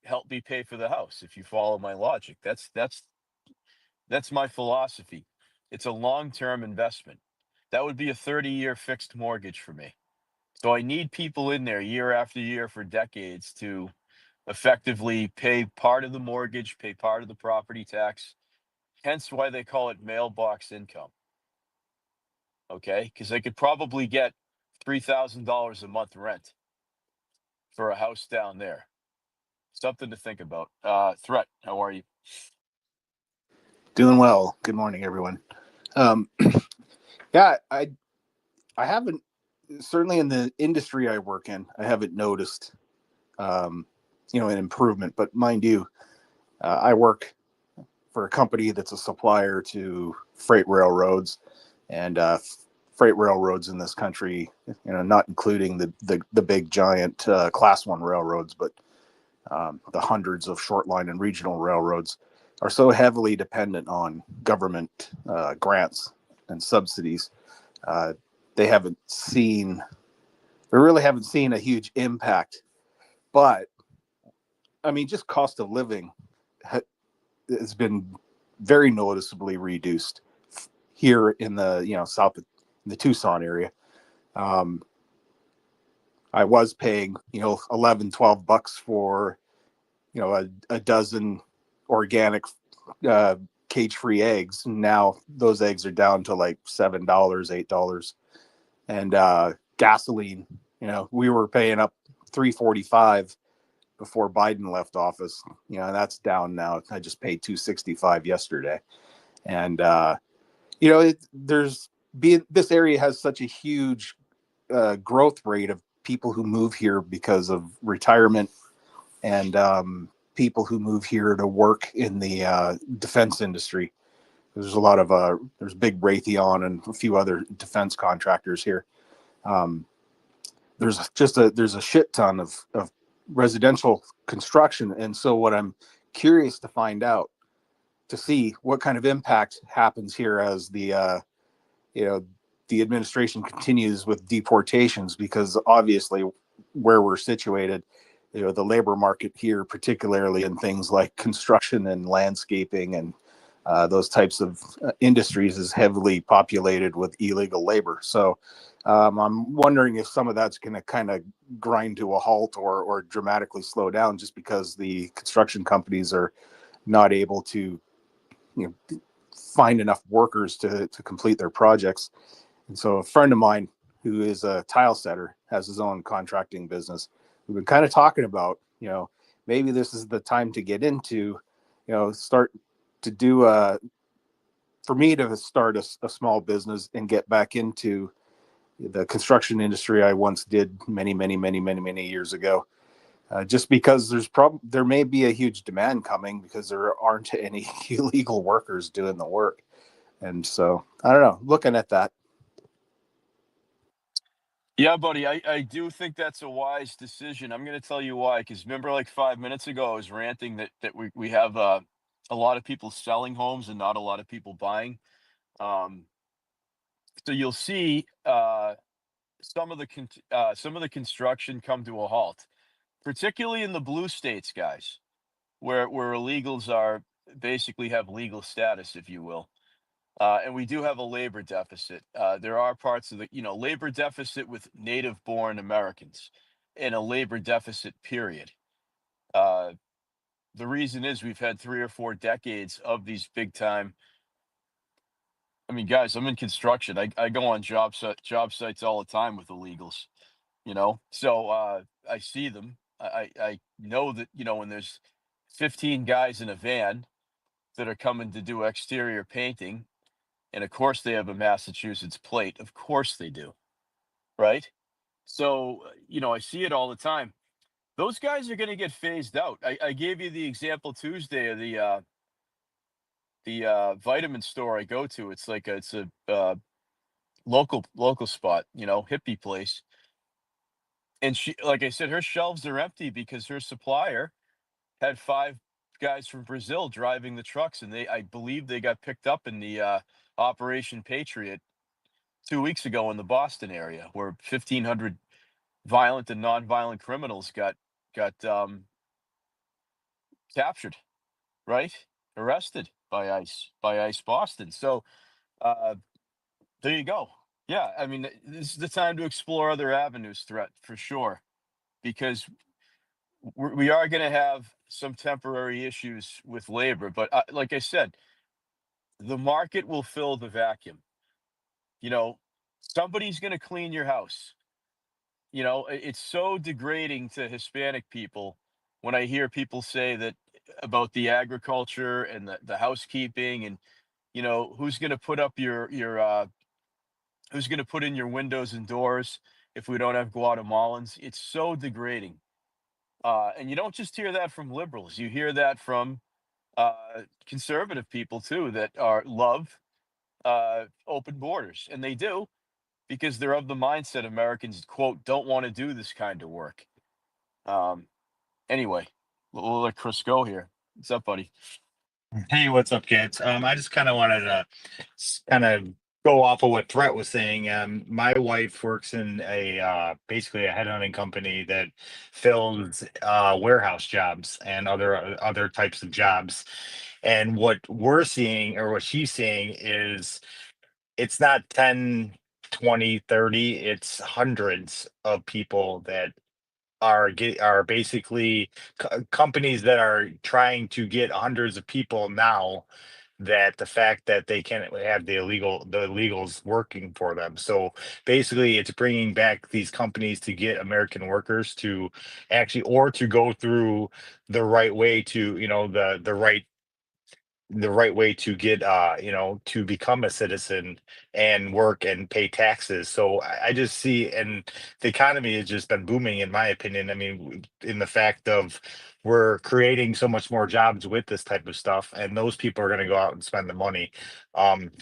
help me pay for the house. If you follow my logic, that's my philosophy. It's a long-term investment. That would be a 30-year fixed mortgage for me. So I need people in there year after year for decades to effectively pay part of the mortgage, pay part of the property tax. Hence why they call it mailbox income. Okay? Because they could probably get $3,000 a month rent for a house down there. Something to think about. Threat, how are you? Doing well. Good morning, everyone. Um, yeah, I haven't, certainly in the industry I work in, I haven't noticed, an improvement. But mind you, I work for a company that's a supplier to freight railroads, and freight railroads in this country, not including the big giant class one railroads, but the hundreds of short line and regional railroads are so heavily dependent on government grants and subsidies. Uh, they haven't seen, we really haven't seen a huge impact. But I mean, just cost of living has been very noticeably reduced here in the south, in the Tucson area. Um, I was paying, 11, $12 for, a dozen organic cage-free eggs. Now those eggs are down to like $7, $8. And gasoline, we were paying up $3.45 before Biden left office. That's down now. I just paid $2.65 yesterday. And this area has such a huge growth rate of people who move here because of retirement, and people who move here to work in the defense industry. There's a lot of there's big Raytheon and a few other defense contractors here. There's a shit ton of residential construction, and so what I'm curious to find out, to see what kind of impact happens here as the administration continues with deportations, because obviously where we're situated, the labor market here, particularly in things like construction and landscaping and those types of industries, is heavily populated with illegal labor. So I'm wondering if some of that's going to kind of grind to a halt or dramatically slow down, just because the construction companies are not able to, find enough workers to complete their projects. And so a friend of mine who is a tile setter has his own contracting business. We've been kind of talking about, maybe this is the time to get into, start to do for me to start a small business and get back into the construction industry I once did many years ago. Just because there may be a huge demand coming, because there aren't any illegal workers doing the work. And so I don't know, looking at that. Yeah, buddy, I do think that's a wise decision. I'm going to tell you why. Because remember, like 5 minutes ago, I was ranting that we have a lot of people selling homes and not a lot of people buying. Um, so you'll see some of the construction come to a halt, particularly in the blue states, guys, where illegals are basically have legal status, if you will. And we do have a labor deficit. There are parts of the, labor deficit with native born Americans, and a labor deficit, period. Uh, the reason is we've had 3 or 4 decades of these big time. I mean, guys, I'm in construction. I go on job sites all the time with illegals, so I see them. I know that, when there's 15 guys in a van that are coming to do exterior painting, and of course they have a Massachusetts plate. Of course they do, right? So, I see it all the time. Those guys are going to get phased out. I gave you the example Tuesday of the vitamin store I go to. It's a local spot, hippie place. And she, like I said, her shelves are empty because her supplier had 5 guys from Brazil driving the trucks, and I believe they got picked up in the Operation Patriot 2 weeks ago in the Boston area, where 1,500 violent and nonviolent criminals got captured, right? Arrested by ICE Boston. So uh, there you go. Yeah, I mean, this is the time to explore other avenues, threat for sure, because we are going to have some temporary issues with labor. But like I said, the market will fill the vacuum. You know, somebody's going to clean your house. It's so degrading to Hispanic people when I hear people say that about the agriculture and the housekeeping, and who's going to put up your who's going to put in your windows and doors if we don't have Guatemalans. It's so degrading. And you don't just hear that from liberals. You hear that from conservative people too, that are love open borders, and they do, because they're of the mindset Americans, quote, don't want to do this kind of work. Um, anyway, we'll let Chris go here. What's up, buddy? Hey, what's up, kids? I just kind of wanted to kind of go off of what Threat was saying. My wife works in basically a headhunting company that fills warehouse jobs and other types of jobs. And what we're seeing, or what she's seeing, is it's not 10 20, 30, it's hundreds of people that are basically companies that are trying to get hundreds of people now, that the fact that they can't have the illegals working for them. So basically it's bringing back these companies to get American workers to actually, or to go through the right way to, the right way to get to become a citizen and work and pay taxes. So I just see, and the economy has just been booming, in my opinion. I mean, in the fact of, we're creating so much more jobs with this type of stuff, and those people are going to go out and spend the money.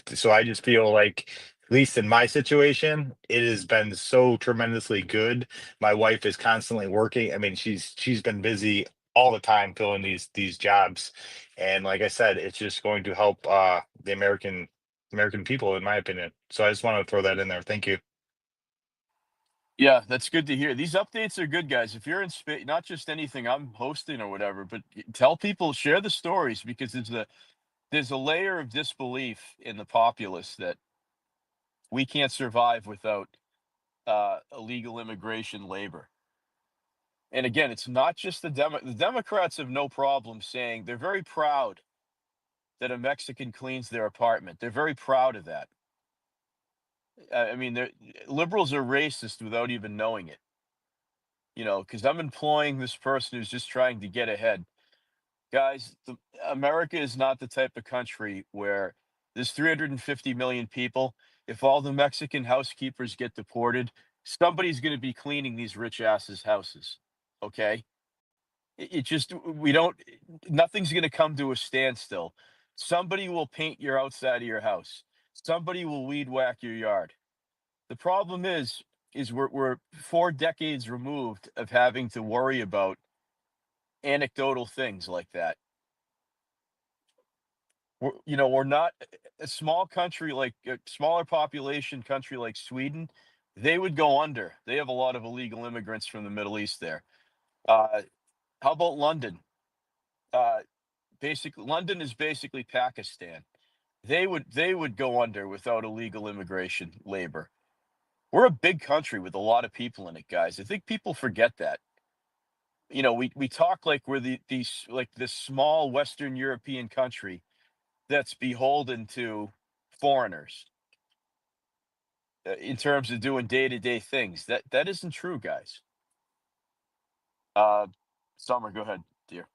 So I just feel like, at least in my situation, it has been so tremendously good. My wife is constantly working. I mean, she's been busy all the time filling these jobs, and like I said, it's just going to help the American people, in my opinion. So I just want to throw that in there. Thank you. Yeah, that's good to hear. These updates are good, guys. If you're in space, not just anything I'm hosting or whatever, but tell people, share the stories, because there's a layer of disbelief in the populace that we can't survive without illegal immigration labor. And again, it's not just the Democrats have no problem saying they're very proud that a Mexican cleans their apartment. They're very proud of that. I mean, liberals are racist without even knowing it. Because I'm employing this person who's just trying to get ahead. Guys, America is not the type of country where there's 350 million people. If all the Mexican housekeepers get deported, somebody's going to be cleaning these rich asses' houses. Okay? It just, we don't, nothing's going to come to a standstill. Somebody will paint your outside of your house. Somebody will weed whack your yard. The problem is we're 4 decades removed of having to worry about anecdotal things like that. We're not a small country, like a smaller population country like Sweden. They would go under. They have a lot of illegal immigrants from the Middle East there. How about London? Uh, London is basically Pakistan. They would go under without illegal immigration labor. We're a big country with a lot of people in it, guys. I think people forget that. We talk like we're these like this small Western European country that's beholden to foreigners in terms of doing day-to-day things. That isn't true, guys. Uh, Summer, go ahead, dear.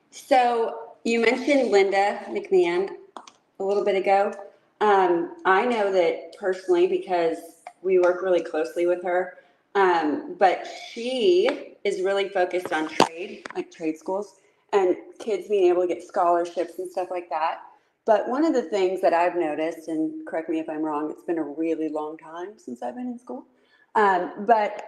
So you mentioned Linda McMahon a little bit ago. I know that personally because we work really closely with her. But she is really focused on trade, like trade schools, and kids being able to get scholarships and stuff like that. But one of the things that I've noticed, and correct me if I'm wrong, it's been a really long time since I've been in school, but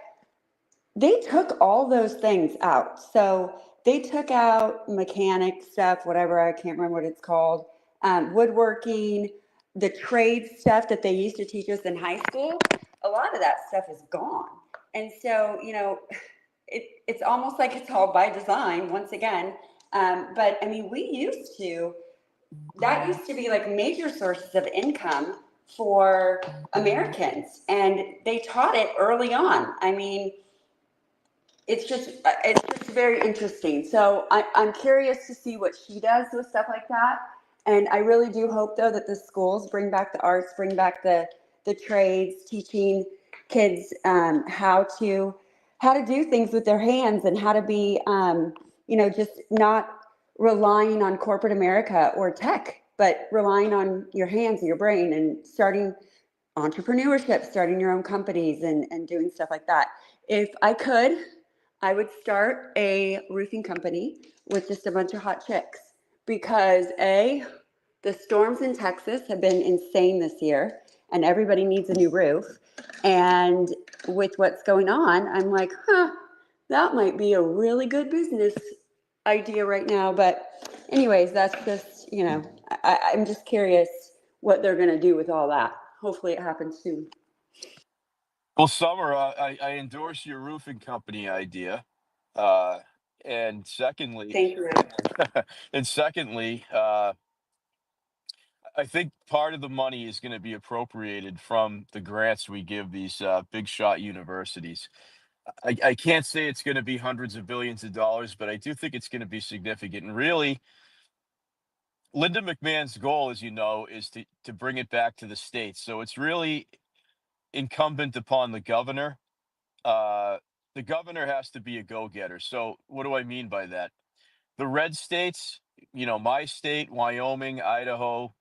they took all those things out. So they took out mechanic stuff, whatever, I can't remember what it's called, woodworking, the trade stuff that they used to teach us in high school. A lot of that stuff is gone. And so, it's almost like it's all by design once again. But I mean, that used to be like major sources of income for Americans, and they taught it early on. I mean, it's just very interesting. So I'm curious to see what she does with stuff like that. And I really do hope though that the schools bring back the arts, bring back the trades, teaching kids how to do things with their hands and how to be just not relying on corporate America or tech, but relying on your hands and your brain and starting entrepreneurship, starting your own companies and doing stuff like that. If I could, I would start a roofing company with just a bunch of hot chicks because the storms in Texas have been insane this year and everybody needs a new roof. And with what's going on, I'm like, that might be a really good business idea right now. But anyways, that's just, I'm just curious what they're going to do with all that. Hopefully it happens soon. Well, Summer, I endorse your roofing company idea. Uh, and secondly, Thank you. and secondly, I think part of the money is going to be appropriated from the grants we give these big shot universities. I can't say it's going to be hundreds of billions of dollars, but I do think it's going to be significant. And really, Linda McMahon's goal, as you know, is to bring it back to the states. So it's really incumbent upon the governor. Uh, the governor has to be a go-getter. So what do I mean by that? The red states, my state, Wyoming, Idaho,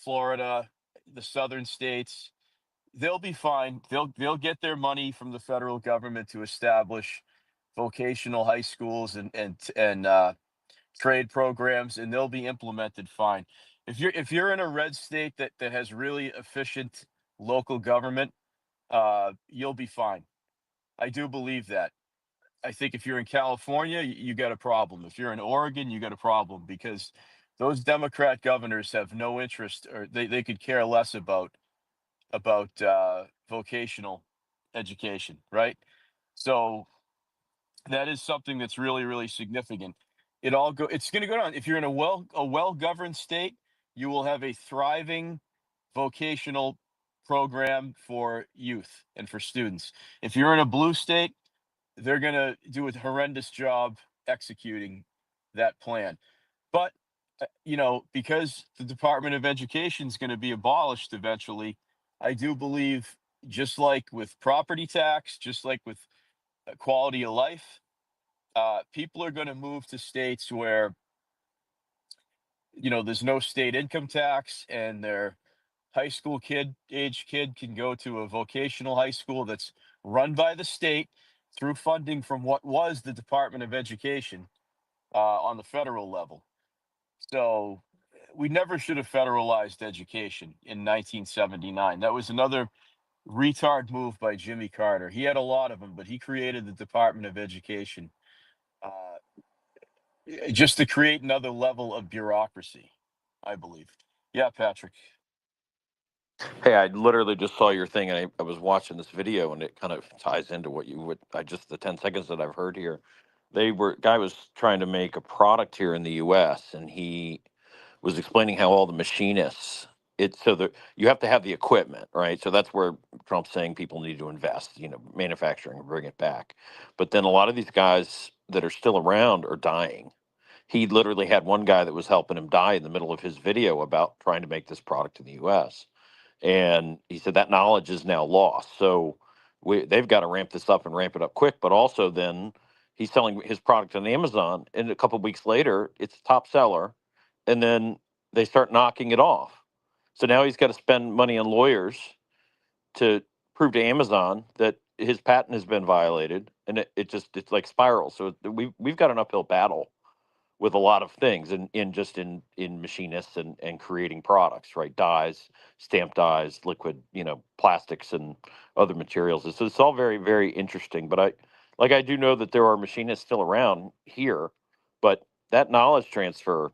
Florida, the southern states, they'll be fine. They'll get their money from the federal government to establish vocational high schools and trade programs, and they'll be implemented fine. If you're in a red state that has really efficient local government, you'll be fine. I do believe that. I think if you're in California, you got a problem. If you're in Oregon, you got a problem because those Democrat governors have no interest, or they could care less about vocational education, right? So that is something that's really, really significant. It's going to go down. If you're in a well governed state, you will have a thriving vocational program for youth and for students. If you're in a blue state, they're going to do a horrendous job executing that plan. But because the Department of Education is going to be abolished eventually, I do believe, just like with property tax, just like with quality of life, people are going to move to states where there's no state income tax, and their high school kid can go to a vocational high school that's run by the state through funding from what was the Department of Education on the federal level. So we never should have federalized education in 1979. That was another retard move by Jimmy Carter. He had a lot of them, but he created the Department of Education uh, just to create another level of bureaucracy, I believe. Yeah, Patrick. Hey, I literally just saw your thing, and I was watching this video, and it kind of ties into what you would. I just the 10 seconds that I've heard here. Guy was trying to make a product here in the U.S., and he was explaining how all the machinists. It's so that you have to have the equipment, right? So that's where Trump's saying people need to invest, manufacturing and bring it back. But then a lot of these guys that are still around are dying. He literally had one guy that was helping him die in the middle of his video about trying to make this product in the U.S. And he said that knowledge is now lost. So they've got to ramp this up and ramp it up quick. But also, then he's selling his product on Amazon, and a couple of weeks later, it's a top seller, and then they start knocking it off. So now he's got to spend money on lawyers to prove to Amazon that his patent has been violated, and it's like spirals. So we've got an uphill battle with a lot of things in machinists and creating products, right? Dyes, stamp dyes, liquid, plastics and other materials. So it's all very, very interesting. But I do know that there are machinists still around here, but that knowledge transfer,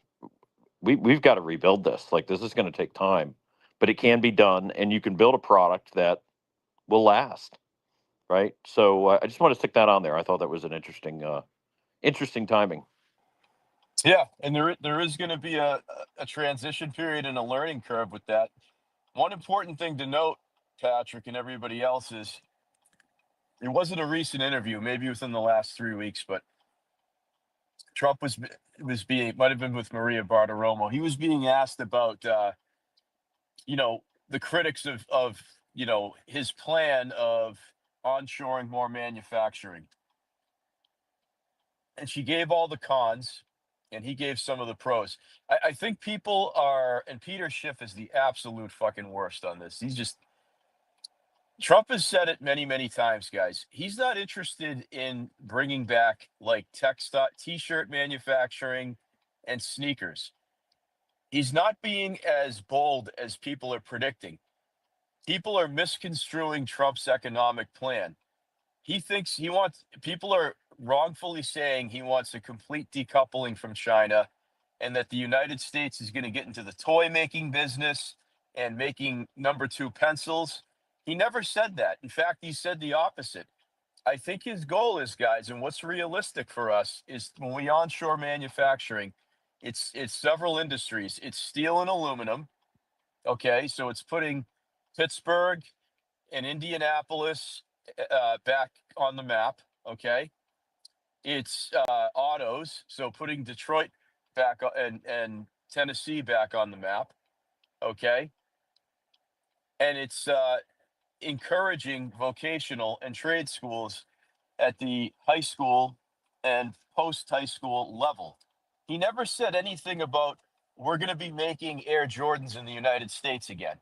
we've got to rebuild this. Like, this is going to take time, but it can be done, and you can build a product that will last, right? So I just want to stick that on there. I thought that was an interesting timing. Yeah, and there is going to be a transition period and a learning curve with that. One important thing to note, Patrick, and everybody else, is it wasn't a recent interview, maybe within the last 3 weeks, but Trump was being, might have been with Maria Bartiromo. He was being asked about the critics of his plan of onshoring more manufacturing, and she gave all the cons, and he gave some of the pros. I think people are, and Peter Schiff is the absolute fucking worst on this. Trump has said it many, many times, guys. He's not interested in bringing back like textile, t-shirt manufacturing and sneakers. He's not being as bold as people are predicting. People are misconstruing Trump's economic plan. People are wrongfully saying he wants a complete decoupling from China, and that the United States is going to get into the toy making business and making number two pencils. He never said that. In fact, he said the opposite. I think his goal is, guys, and what's realistic for us is when we onshore manufacturing, It's several industries. It's steel and aluminum. Okay, so it's putting Pittsburgh and Indianapolis back on the map. Okay, it's autos, so putting Detroit back and Tennessee back on the map. Okay, and it's encouraging vocational and trade schools at the high school and post high school level. He never said anything about we're going to be making Air Jordans in the United States again.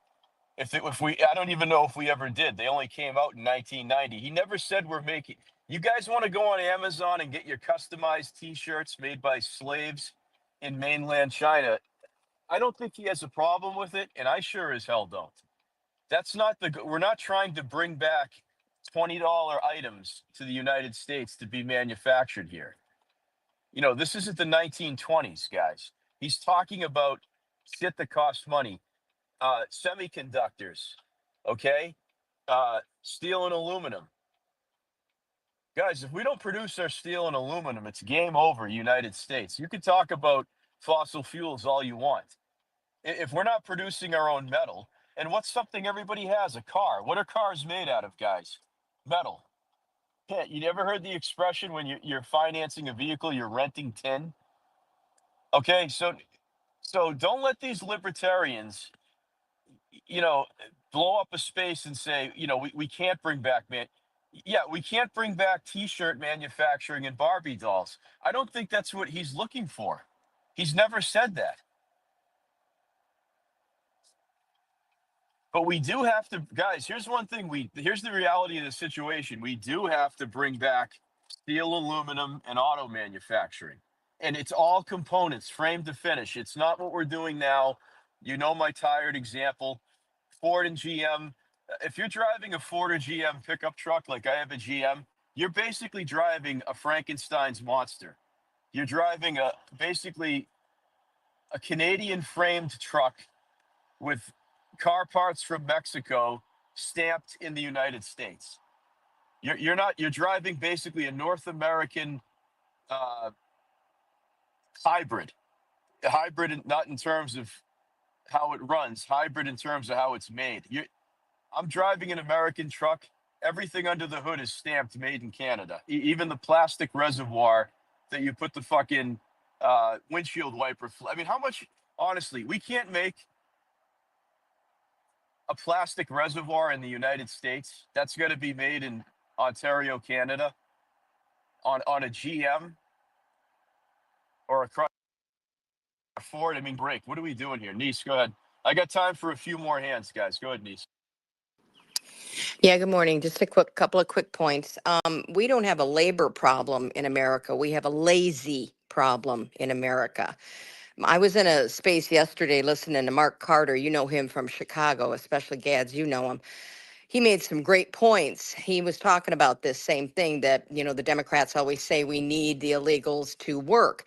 If we, I don't even know if we ever did. They only came out in 1990. He never said we're making. You guys want to go on Amazon and get your customized T-shirts made by slaves in mainland China? I don't think he has a problem with it, and I sure as hell don't. That's not the. We're not trying to bring back $20 items to the United States to be manufactured here. You know, this isn't the 1920s, guys. He's talking about shit that costs money. Semiconductors, okay? Steel and aluminum. Guys, if we don't produce our steel and aluminum, it's game over, United States. You can talk about fossil fuels all you want. If we're not producing our own metal, and what's something everybody has? A car. What are cars made out of, guys? Metal. Yeah, you never heard the expression when you're financing a vehicle, you're renting tin? Okay, so don't let these libertarians, you know, blow up a space and say, you know, we can't bring back yeah, we can't bring back t-shirt manufacturing and Barbie dolls. I don't think that's what he's looking for. He's never said that. But we do have to, guys, here's one thing here's the reality of the situation. We do have to bring back steel, aluminum, and auto manufacturing. And it's all components, frame to finish. It's not what we're doing now. You know my tired example. Ford and GM. If you're driving a Ford or GM pickup truck like I have a GM, you're basically driving a Frankenstein's monster. You're driving basically a Canadian framed truck with car parts from Mexico stamped in the United States. You're driving basically a North American uh, hybrid. A hybrid, not in terms of how it runs, hybrid in terms of how it's made. I'm driving an American truck. Everything under the hood is stamped made in Canada. Even the plastic reservoir that you put the fucking windshield wiper. I mean, how much? Honestly, we can't make a plastic reservoir in the United States. That's going to be made in Ontario, Canada, on a GM or a Ford. I mean, break. What are we doing here, Nice? Go ahead. I got time for a few more hands, guys. Go ahead, Nice. Yeah, good morning. Just a couple of quick points. We don't have a labor problem in America. We have a lazy problem in America. I was in a space yesterday listening to Mark Carter. You know him from Chicago, especially Gads, you know him. He made some great points. He was talking about this same thing that, you know, the Democrats always say we need the illegals to work.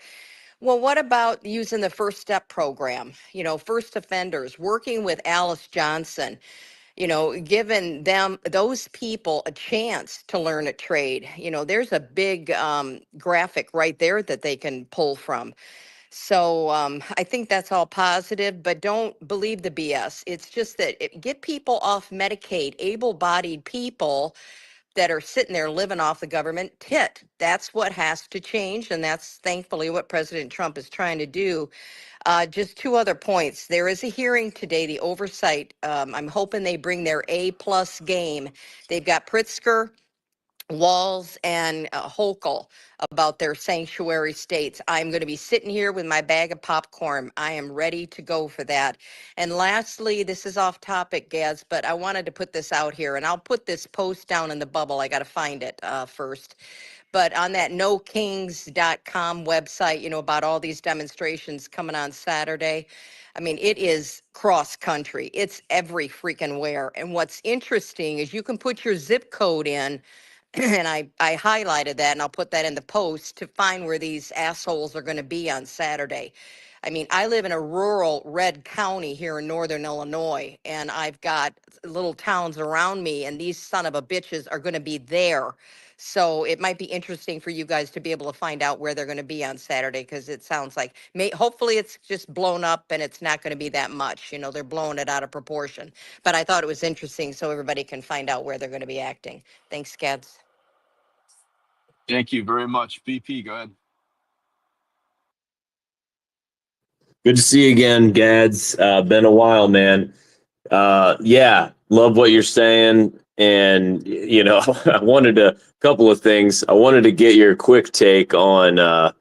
Well, what about using the First Step program? You know, first offenders, working with Alice Johnson, you know, giving them, those people, a chance to learn a trade. You know, there's a big graphic right there that they can pull from. So I think that's all positive, but don't believe the BS. It's just that get people off Medicaid, able-bodied people that are sitting there living off the government tit. That's what has to change, and that's thankfully what President Trump is trying to do. Just two other points. There is a hearing today, the oversight. I'm hoping they bring their A-plus game. They've got Pritzker, Walls, and Hochul about their sanctuary states. I'm going to be sitting here with my bag of popcorn. I am ready to go for that. And lastly, this is off topic, Gaz, but I wanted to put this out here, and I'll put this post down in the bubble. I got to find it first. But on that nokings.com website, you know, about all these demonstrations coming on Saturday, I mean, it is cross country. It's every freaking where. And what's interesting is you can put your zip code in, and I highlighted that, and I'll put that in the post to find where these assholes are going to be on Saturday. I mean, I live in a rural red county here in northern Illinois, and I've got little towns around me, and these son of a bitches are going to be there. So it might be interesting for you guys to be able to find out where they're going to be on Saturday, because it sounds like hopefully it's just blown up and it's not going to be that much. You know, they're blowing it out of proportion. But I thought it was interesting so everybody can find out where they're going to be acting. Thanks, Gads. Thank you very much. BP, go ahead. Good to see you again, Gads. Been a while, man. Yeah, love what you're saying. And, I wanted a couple of things. I wanted to get your quick take on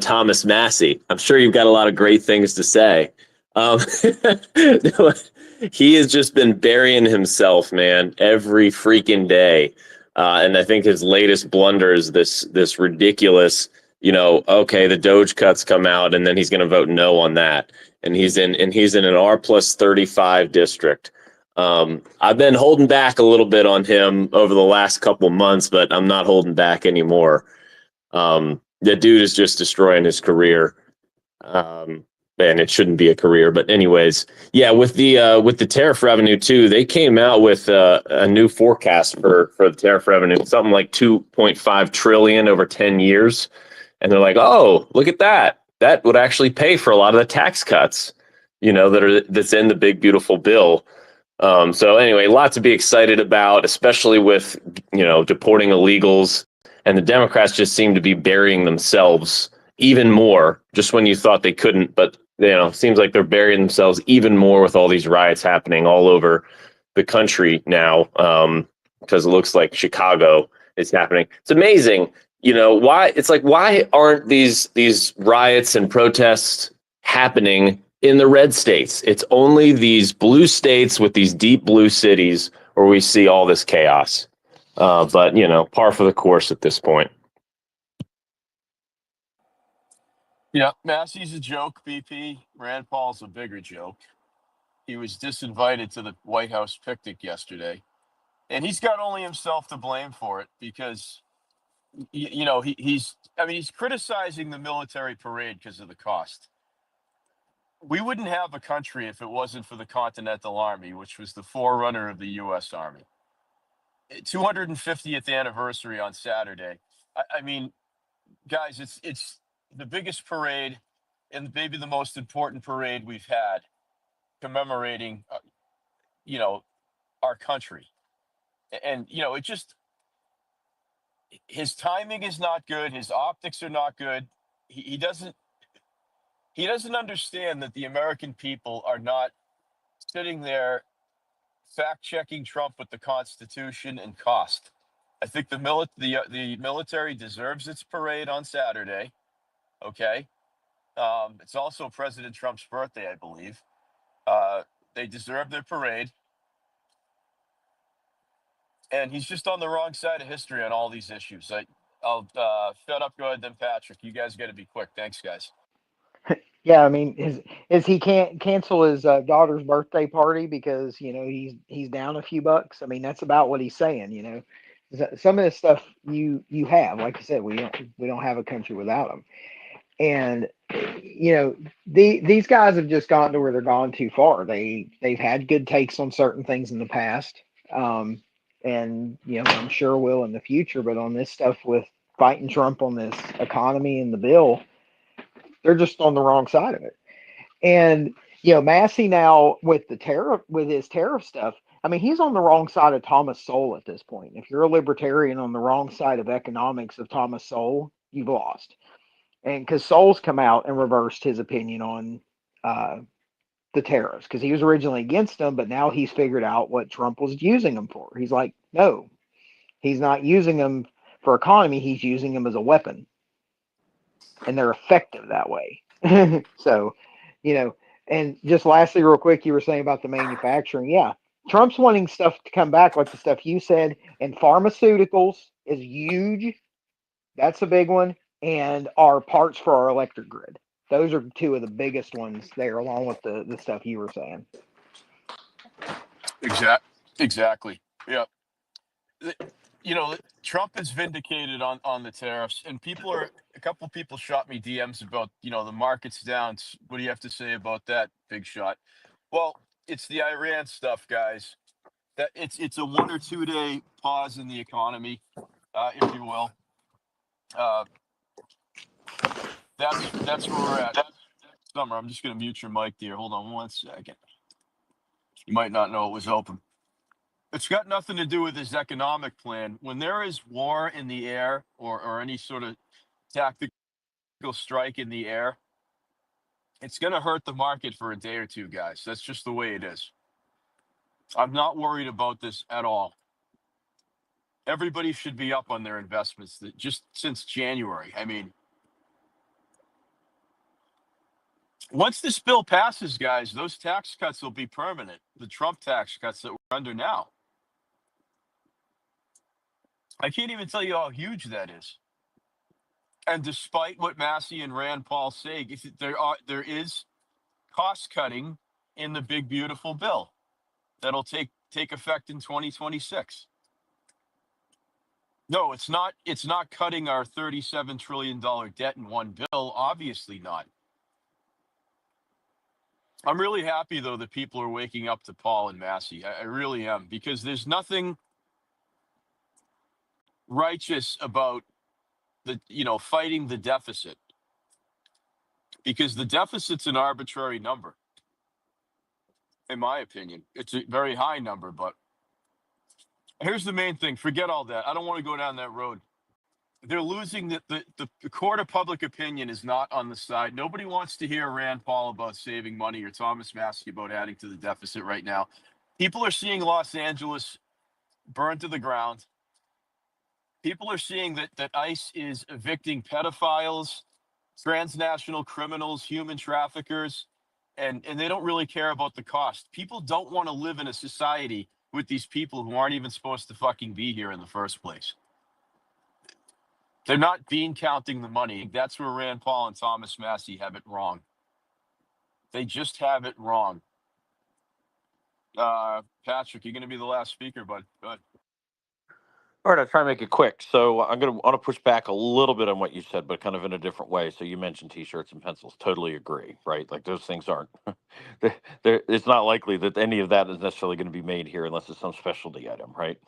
Thomas Massey. I'm sure you've got a lot of great things to say. Um, he has just been burying himself, man, every freaking day. And I think his latest blunder is this ridiculous, okay, the Doge cuts come out and then he's going to vote no on that. And he's in an R+35 district. I've been holding back a little bit on him over the last couple months, but I'm not holding back anymore. The dude is just destroying his career. And it shouldn't be a career, but anyways, yeah, with the tariff revenue too, they came out with a new forecast for the tariff revenue, something like 2.5 trillion over 10 years. And they're like, oh, look at that. That would actually pay for a lot of the tax cuts, that's in the big, beautiful bill. So anyway, a lot to be excited about, especially with, deporting illegals. And the Democrats just seem to be burying themselves even more just when you thought they couldn't. But, seems like they're burying themselves even more with all these riots happening all over the country now, because it looks like Chicago is happening. It's amazing. Why aren't these riots and protests happening in the red states? It's only these blue states with these deep blue cities where we see all this chaos. But par for the course at this point. Yeah, Massey's a joke, BP. Rand Paul's a bigger joke. He was disinvited to the White House picnic yesterday. And he's got only himself to blame for it because, he's criticizing the military parade because of the cost. We wouldn't have a country if it wasn't for the Continental Army, which was the forerunner of the U.S. Army. 250th anniversary on Saturday. Guys, it's the biggest parade and maybe the most important parade we've had commemorating, our country. And, it just, his timing is not good. His optics are not good. He doesn't understand that the American people are not sitting there fact checking Trump with the Constitution and cost. I think the military deserves its parade on Saturday. Okay. It's also President Trump's birthday, I believe. They deserve their parade. And he's just on the wrong side of history on all these issues. I'll shut up. Go ahead, then, Patrick. You guys got to be quick. Thanks, guys. Yeah, I mean, is he can't cancel his daughter's birthday party because he's down a few bucks. I mean, that's about what he's saying. Some of this stuff you have, like I said, we don't have a country without them. And these guys have just gotten to where they're gone too far. They've had good takes on certain things in the past, and I'm sure will in the future. But on this stuff with fighting Trump on this economy and the bill, they're just on the wrong side of it. And Massey now with his tariff stuff. I mean, he's on the wrong side of Thomas Sowell at this point. If you're a libertarian on the wrong side of economics of Thomas Sowell, you've lost. And because Sowell's come out and reversed his opinion on the tariffs, because he was originally against them, but now he's figured out what Trump was using them for. He's like, no, he's not using them for economy. He's using them as a weapon. And they're effective that way. So, and just lastly, real quick, you were saying about the manufacturing. Yeah. Trump's wanting stuff to come back, like the stuff you said, and pharmaceuticals is huge. That's a big one. And our parts for our electric grid. Those are two of the biggest ones there, along with the stuff you were saying. Exactly. Yeah. Trump is vindicated on the tariffs, and a couple people shot me DMs about, the market's down. What do you have to say about that, big shot? Well, it's the Iran stuff, guys. That it's a 1 or 2 day pause in the economy. if you will. That's where we're at. Summer, I'm just going to mute your mic there. Hold on 1 second. You might not know it was open. It's got nothing to do with his economic plan. When there is war in the air or any sort of tactical strike in the air, it's going to hurt the market for a day or two, guys. That's just the way it is. I'm not worried about this at all. Everybody should be up on their investments just since January. I mean, once this bill passes, guys, those tax cuts will be permanent. The Trump tax cuts that we're under now. I can't even tell you how huge that is. And despite what Massey and Rand Paul say, there is cost cutting in the big beautiful bill that'll take effect in 2026. No, it's not. It's not cutting our $37 trillion debt in one bill. Obviously not. I'm really happy though that people are waking up to Paul and Massey. I really am, because there's nothing righteous about fighting the deficit, because the deficit's an arbitrary number. In my opinion, it's a very high number, but here's the main thing. Forget all that. I don't want to go down that road. They're losing the court of public opinion is not on the side. Nobody wants to hear Rand Paul about saving money or Thomas Massey about adding to the deficit right now. People are seeing Los Angeles burned to the ground. People are seeing that ICE is evicting pedophiles, transnational criminals, human traffickers, and they don't really care about the cost. People don't want to live in a society with these people who aren't even supposed to fucking be here in the first place. They're not bean counting the money. That's where Rand Paul and Thomas Massey have it wrong. They just have it wrong. Patrick, you're going to be the last speaker, bud. Go ahead. All right, I'll try and make it quick. So I'm going to want to push back a little bit on what you said, but kind of in a different way. So you mentioned T-shirts and pencils. Totally agree, right? Like those things aren't. It's not likely that any of that is necessarily going to be made here unless it's some specialty item, right?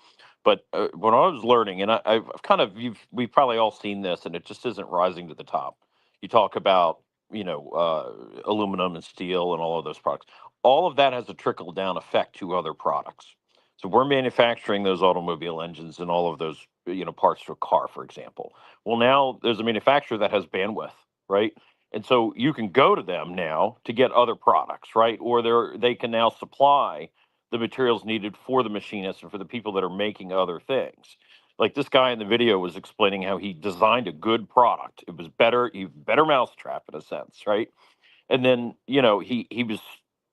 But when I was learning, and I've kind of we've probably all seen this, and it just isn't rising to the top. You talk about aluminum and steel and all of those products. All of that has a trickle down effect to other products. So we're manufacturing those automobile engines and all of those, parts to a car, for example. Well, now there's a manufacturer that has bandwidth, right? And so you can go to them now to get other products, right? Or they can now supply the materials needed for the machinists and for the people that are making other things. Like this guy in the video was explaining how he designed a good product. It was better mousetrap in a sense, right? And then he was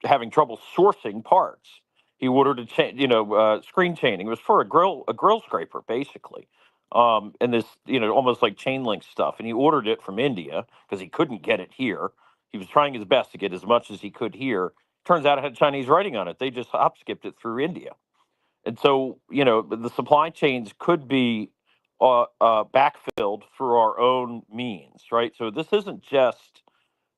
having trouble sourcing parts. He ordered screen chaining. It was for a grill scraper basically, and this almost like chain link stuff. And he ordered it from India because he couldn't get it here. He was trying his best to get as much as he could here. Turns out it had Chinese writing on it. They just hop skipped it through India, and so the supply chains could be backfilled through our own means, right? So this isn't just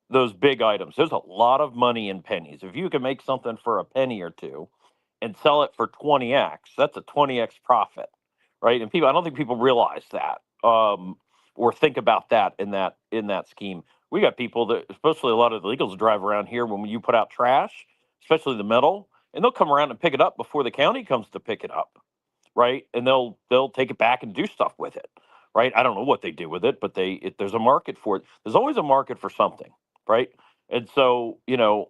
those big items. There's a lot of money in pennies. If you can make something for a penny or two and sell it for 20x, that's a 20x profit, right? And I don't think people realize that or think about that in that scheme. We got people that, especially a lot of the illegals, drive around here when you put out trash, especially the metal, and they'll come around and pick it up before the county comes to pick it up, right? And they'll take it back and do stuff with it, right? I don't know what they do with it, but there's a market for it. There's always a market for something, right? And so,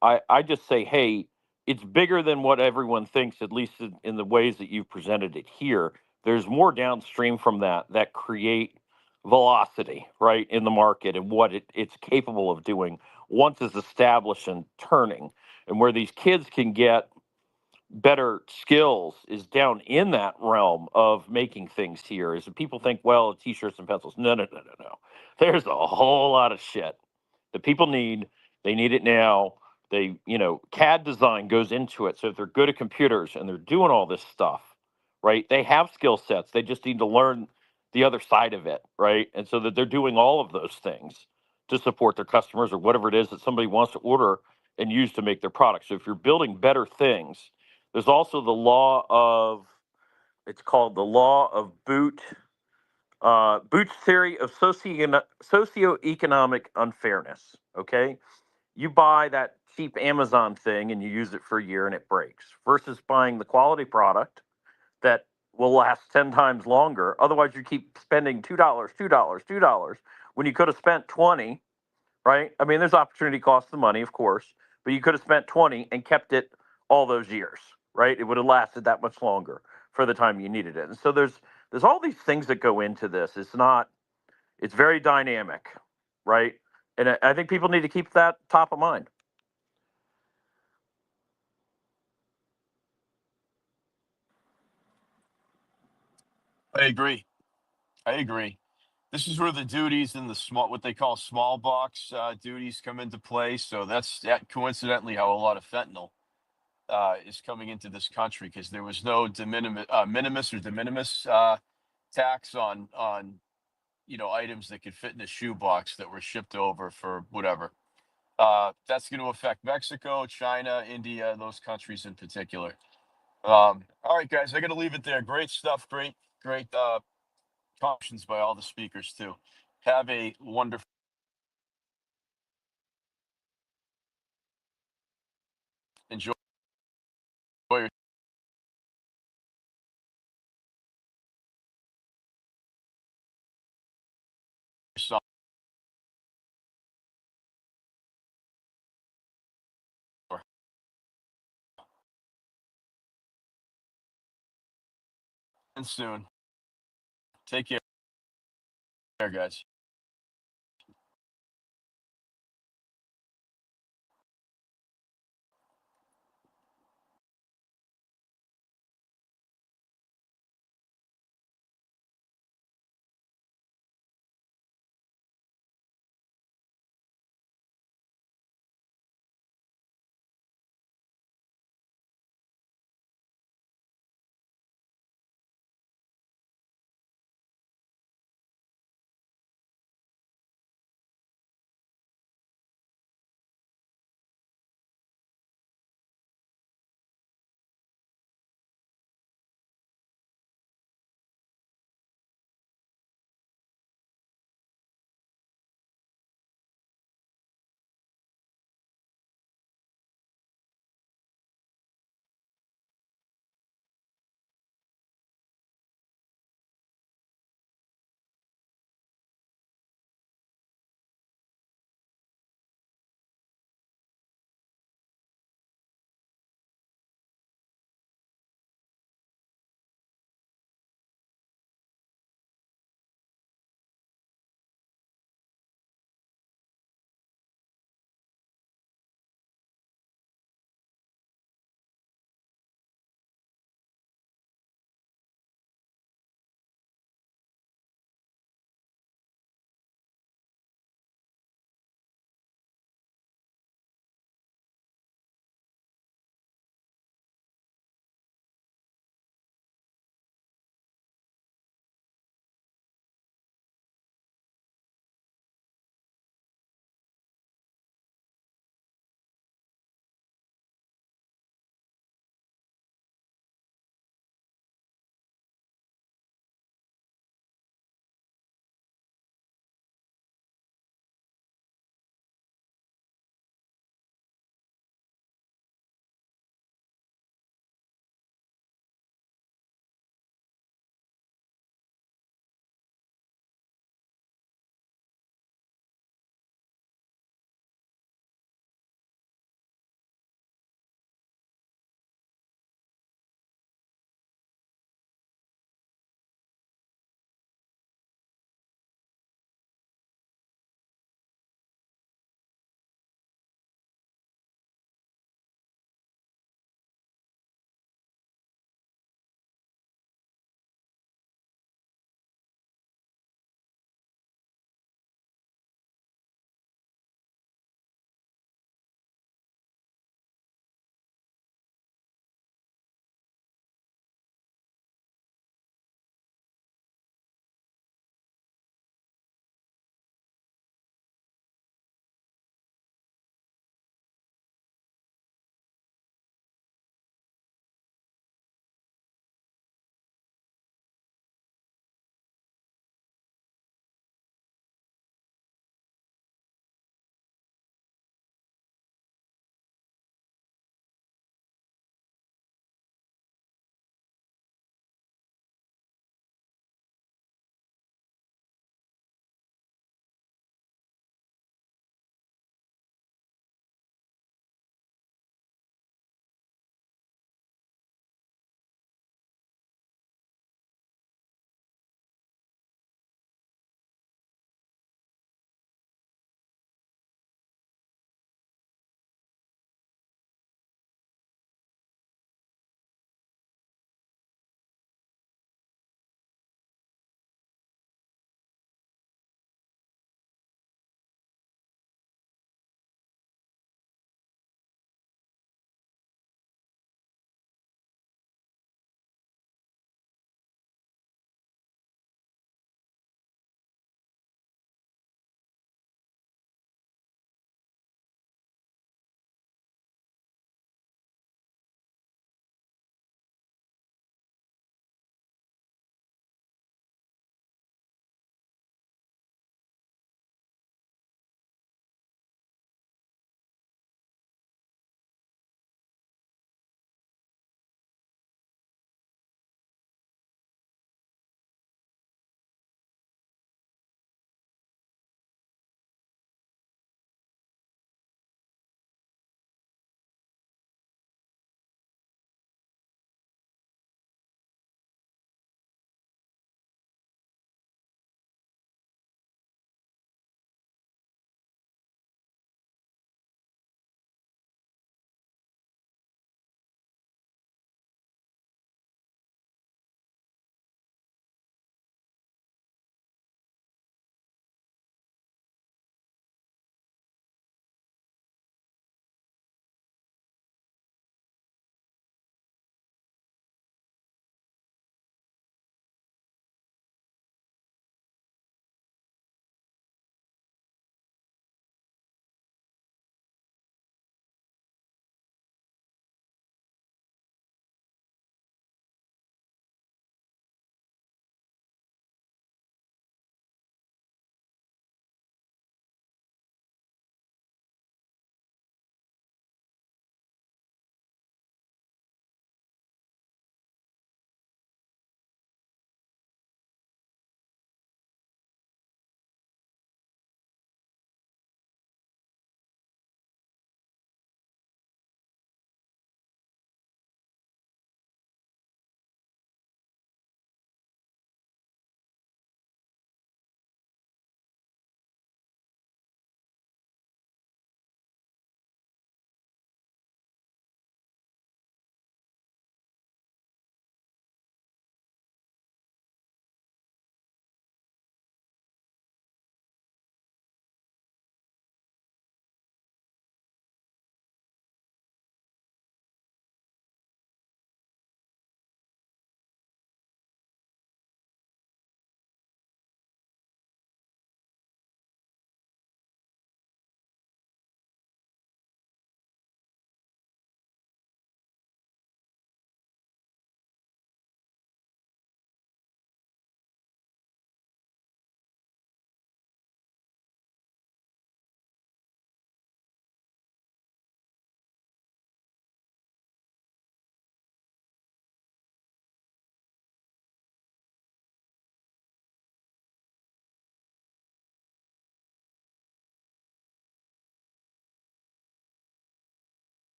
I just say, hey, it's bigger than what everyone thinks, at least in the ways that you've presented it here. There's more downstream from that create velocity, right, in the market and what it's capable of doing once it's established and turning. And where these kids can get better skills is down in that realm of making things here. Is that people think, well, T-shirts and pencils. No, no, no, no, no. There's a whole lot of shit that people need. They need it now. CAD design goes into it. So if they're good at computers and they're doing all this stuff, right, they have skill sets. They just need to learn the other side of it, right? And so that they're doing all of those things to support their customers or whatever it is that somebody wants to order and use to make their product. So if you're building better things, there's also it's called the law of boot Boots theory of socioeconomic unfairness. Okay, you buy that cheap Amazon thing and you use it for a year and it breaks, versus buying the quality product that will last 10 times longer. Otherwise, you keep spending $2, $2, $2 when you could have spent 20, right? I mean, there's opportunity cost of money, of course, but you could have spent 20 and kept it all those years, right? It would have lasted that much longer for the time you needed it. And so there's all these things that go into this. It's very dynamic, right? And I think people need to keep that top of mind. I agree. I agree. This is where the duties and the small, what they call small box duties, come into play. So that's that coincidentally how a lot of fentanyl is coming into this country, because there was no minimus or de minimis tax on items that could fit in a shoebox that were shipped over for whatever. That's going to affect Mexico, China, India, those countries in particular. All right, guys, I got to leave it there. Great stuff. Great contributions by all the speakers too. Have a wonderful. Enjoy your summer. And soon. Take care, guys.